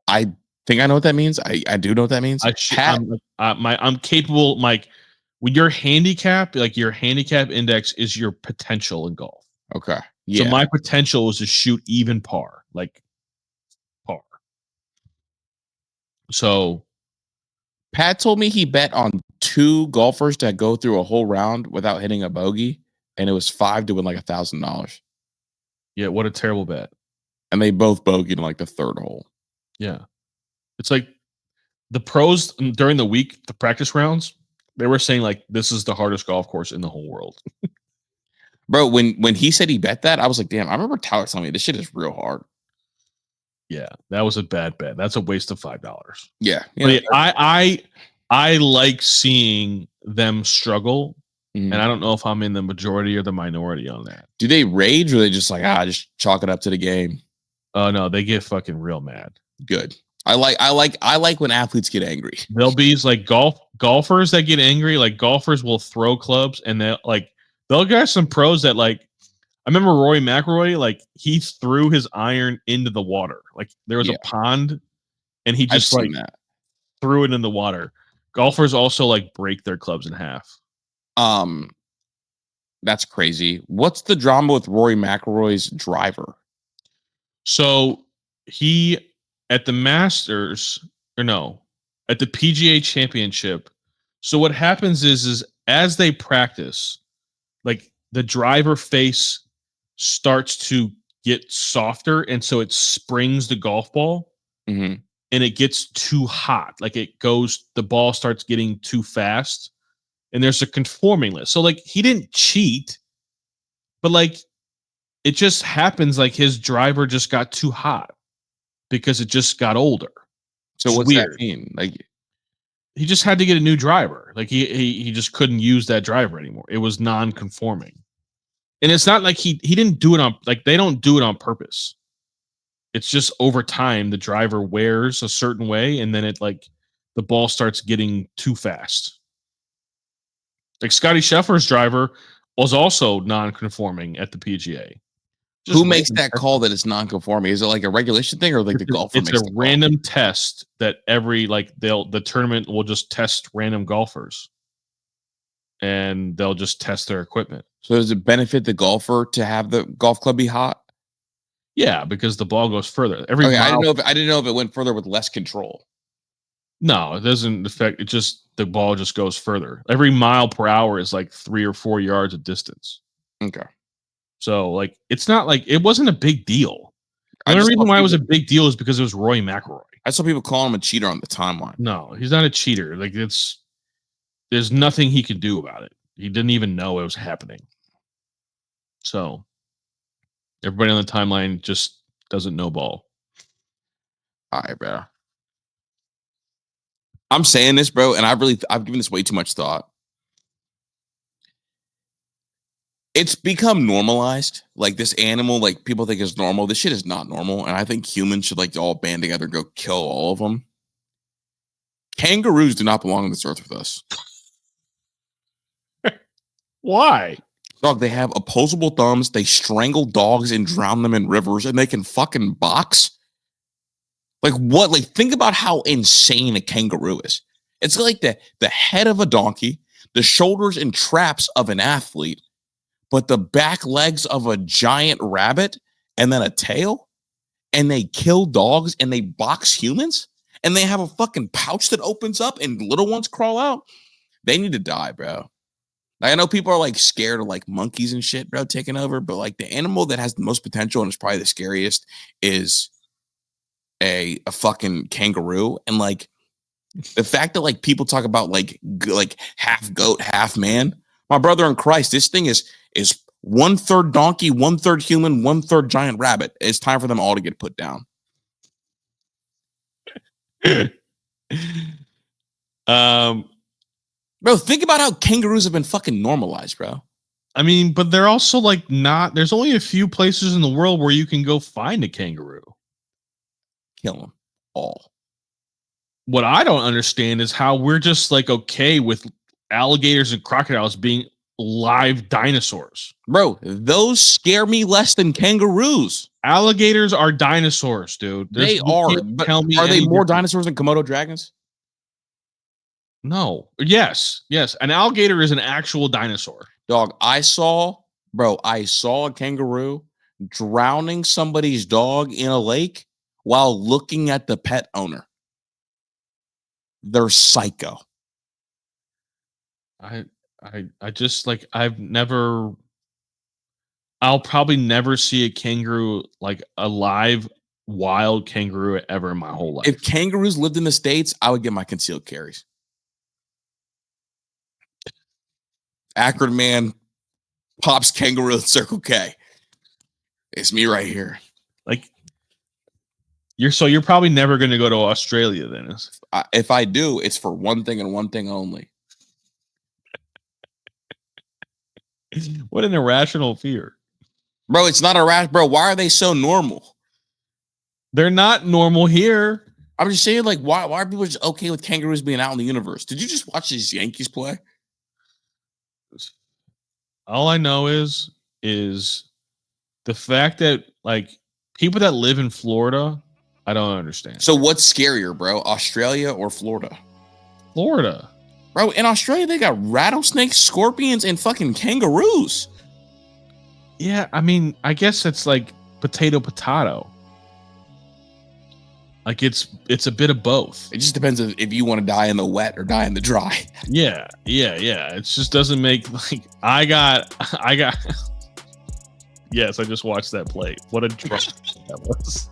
[SPEAKER 1] I think I know what that means. I do know what that means. Pat,
[SPEAKER 2] I'm capable. Like when your handicap, like your handicap index is your potential in golf.
[SPEAKER 1] okay,
[SPEAKER 2] So
[SPEAKER 1] yeah.
[SPEAKER 2] my potential is to shoot even par, like par. So
[SPEAKER 1] Pat told me he bet on 2 golfers to go through a whole round without hitting a bogey, and it was 5 to win like $1,000,
[SPEAKER 2] yeah, what a terrible bet.
[SPEAKER 1] and they both bogeyed in like the 3rd hole.
[SPEAKER 2] Yeah, it's like the pros during the week, the practice rounds, they were saying like this is the hardest golf course in the whole world.
[SPEAKER 1] Bro, when he said he bet that, I was like, damn, I remember Tyler telling me this shit is real hard.
[SPEAKER 2] Yeah, that was a bad bet. That's a waste of $5.
[SPEAKER 1] Yeah.
[SPEAKER 2] But yeah, I like seeing them struggle, and I don't know if I'm in the majority or the minority on that.
[SPEAKER 1] Do they rage or they just like just chalk it up to the game?
[SPEAKER 2] Oh no, they get fucking real mad.
[SPEAKER 1] Good. I like when athletes get angry.
[SPEAKER 2] They'll be like golfers that get angry. Like golfers will throw clubs, and they'll get some pros that like. I remember Rory McIlroy, like he threw his iron into the water. Like there was a pond, and he just like threw it in the water. Golfers also like break their clubs in half.
[SPEAKER 1] That's crazy. What's the drama with Rory McIlroy's driver?
[SPEAKER 2] So he at the Masters, or no, at the PGA Championship. So what happens is as they practice, like the driver face starts to get softer, and so it springs the golf ball,
[SPEAKER 1] Mm-hmm.
[SPEAKER 2] and it gets too hot. Like the ball starts getting too fast, and there's a conforming list. So like he didn't cheat, but like it just happens like his driver just got too hot because it just got older.
[SPEAKER 1] So
[SPEAKER 2] It's
[SPEAKER 1] what's
[SPEAKER 2] weird.
[SPEAKER 1] that mean? Like
[SPEAKER 2] He just had to get a new driver. Like he just couldn't use that driver anymore. It was non-conforming. And it's not like he didn't do it on, like they don't do it on purpose. It's just over time the driver wears a certain way, and then it like the ball starts getting too fast. Like Scotty Scheffler's driver was also non-conforming at the PGA.
[SPEAKER 1] who makes that call that it's non-conforming? Is it like a regulation thing, or like the golfer
[SPEAKER 2] It's
[SPEAKER 1] makes
[SPEAKER 2] a
[SPEAKER 1] the
[SPEAKER 2] random test that the tournament will just test random golfers, and they'll just test their equipment.
[SPEAKER 1] So does it benefit the golfer to have the golf club be hot?
[SPEAKER 2] Yeah, because the ball goes further.
[SPEAKER 1] I didn't know if it went further with less control.
[SPEAKER 2] No, it doesn't affect. It just the ball just goes further. Every mile per hour is like 3 or 4 yards of distance.
[SPEAKER 1] Okay.
[SPEAKER 2] So like it's not like it wasn't a big deal. The
[SPEAKER 1] I
[SPEAKER 2] only
[SPEAKER 1] just
[SPEAKER 2] reason
[SPEAKER 1] saw
[SPEAKER 2] why it was a
[SPEAKER 1] people-
[SPEAKER 2] big deal is because it was Roy McIlroy.
[SPEAKER 1] I saw people calling him a cheater on the timeline.
[SPEAKER 2] No, he's not a cheater. Like there's nothing he could do about it. He didn't even know it was happening. So everybody on the timeline just doesn't know ball.
[SPEAKER 1] All right, bro. I'm saying this, bro, and I've given this way too much thought. It's become normalized. Like this animal, like people think is normal. This shit is not normal, and I think humans should like all band together and go kill all of them. Kangaroos do not belong on this earth with us.
[SPEAKER 2] Why?
[SPEAKER 1] Dog, they have opposable thumbs. They strangle dogs and drown them in rivers, and they can fucking box. Like what? Like think about how insane a kangaroo is. It's like the head of a donkey, the shoulders and traps of an athlete, but the back legs of a giant rabbit, and then a tail. And they kill dogs and they box humans, and they have a fucking pouch that opens up and little ones crawl out. They need to die, bro. Like, I know people are like scared of like monkeys and shit, bro, taking over, but like the animal that has the most potential and is probably the scariest is a fucking kangaroo. And like the fact that like people talk about like half goat, half man, my brother in Christ, this thing is 1/3 donkey, 1/3 human, 1/3 giant rabbit. It's time for them all to get put down. Bro, think about how kangaroos have been fucking normalized, bro.
[SPEAKER 2] I mean, but they're also like not. There's only a few places in the world where you can go find a kangaroo.
[SPEAKER 1] Kill them all.
[SPEAKER 2] What I don't understand is how we're just like okay with alligators and crocodiles being live dinosaurs.
[SPEAKER 1] Bro, those scare me less than kangaroos.
[SPEAKER 2] Alligators are dinosaurs, dude.
[SPEAKER 1] They are. But are they more dinosaurs than Komodo dragons?
[SPEAKER 2] No. Yes. An alligator is an actual dinosaur.
[SPEAKER 1] Dog, I saw a kangaroo drowning somebody's dog in a lake while looking at the pet owner. They're psycho.
[SPEAKER 2] I just like I'll probably never see a kangaroo, like a live wild kangaroo ever in my whole life.
[SPEAKER 1] If kangaroos lived in the States, I would get my concealed carries. Akron man pops kangaroo at Circle K. It's me right here.
[SPEAKER 2] Like you're probably never going to go to Australia then.
[SPEAKER 1] If I do, it's for one thing and one thing only.
[SPEAKER 2] What an irrational fear.
[SPEAKER 1] Bro, it's not irrational. Bro, why are they so normal?
[SPEAKER 2] They're not normal here.
[SPEAKER 1] I'm just saying, like, why are people just okay with kangaroos being out in the universe? Did you just watch these Yankees play?
[SPEAKER 2] All I know is the fact that like people that live in Florida, I don't understand.
[SPEAKER 1] So what's scarier, bro? Australia or Florida?
[SPEAKER 2] Florida.
[SPEAKER 1] Bro, in Australia, they got rattlesnakes, scorpions, and fucking kangaroos.
[SPEAKER 2] Yeah, I mean, I guess it's like potato. Like it's a bit of both.
[SPEAKER 1] It just depends if you want to die in the wet or die in the dry.
[SPEAKER 2] Yeah. It just doesn't make like I got. Yes, I just watched that play. What a drunk that was.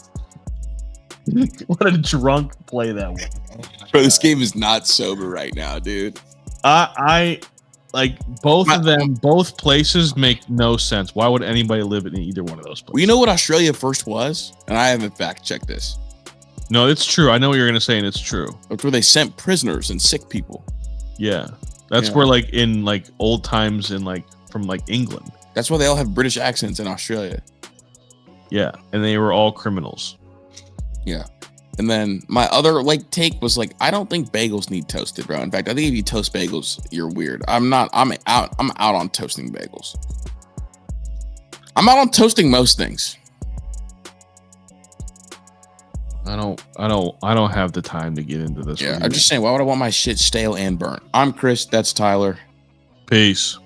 [SPEAKER 2] What a drunk play that was.
[SPEAKER 1] Bro, this game is not sober right now, dude.
[SPEAKER 2] I like both of them. Both places make no sense. Why would anybody live in either one of those places?
[SPEAKER 1] Well, you know what Australia first was? And I haven't fact checked this.
[SPEAKER 2] No, it's true. I know what you're going to say, and it's true.
[SPEAKER 1] That's where they sent prisoners and sick people.
[SPEAKER 2] Yeah. That's where, like, in, like, old times in, like, from, like, England.
[SPEAKER 1] That's why they all have British accents in Australia.
[SPEAKER 2] Yeah. And they were all criminals.
[SPEAKER 1] Yeah. And then my other, like, take was, like, I don't think bagels need toasted, bro. In fact, I think if you toast bagels, you're weird. I'm out on toasting bagels. I'm out on toasting most things.
[SPEAKER 2] I don't have the time to get into this.
[SPEAKER 1] Yeah, I'm just saying, why would I want my shit stale and burnt? I'm Chris. That's Tyler.
[SPEAKER 2] Peace.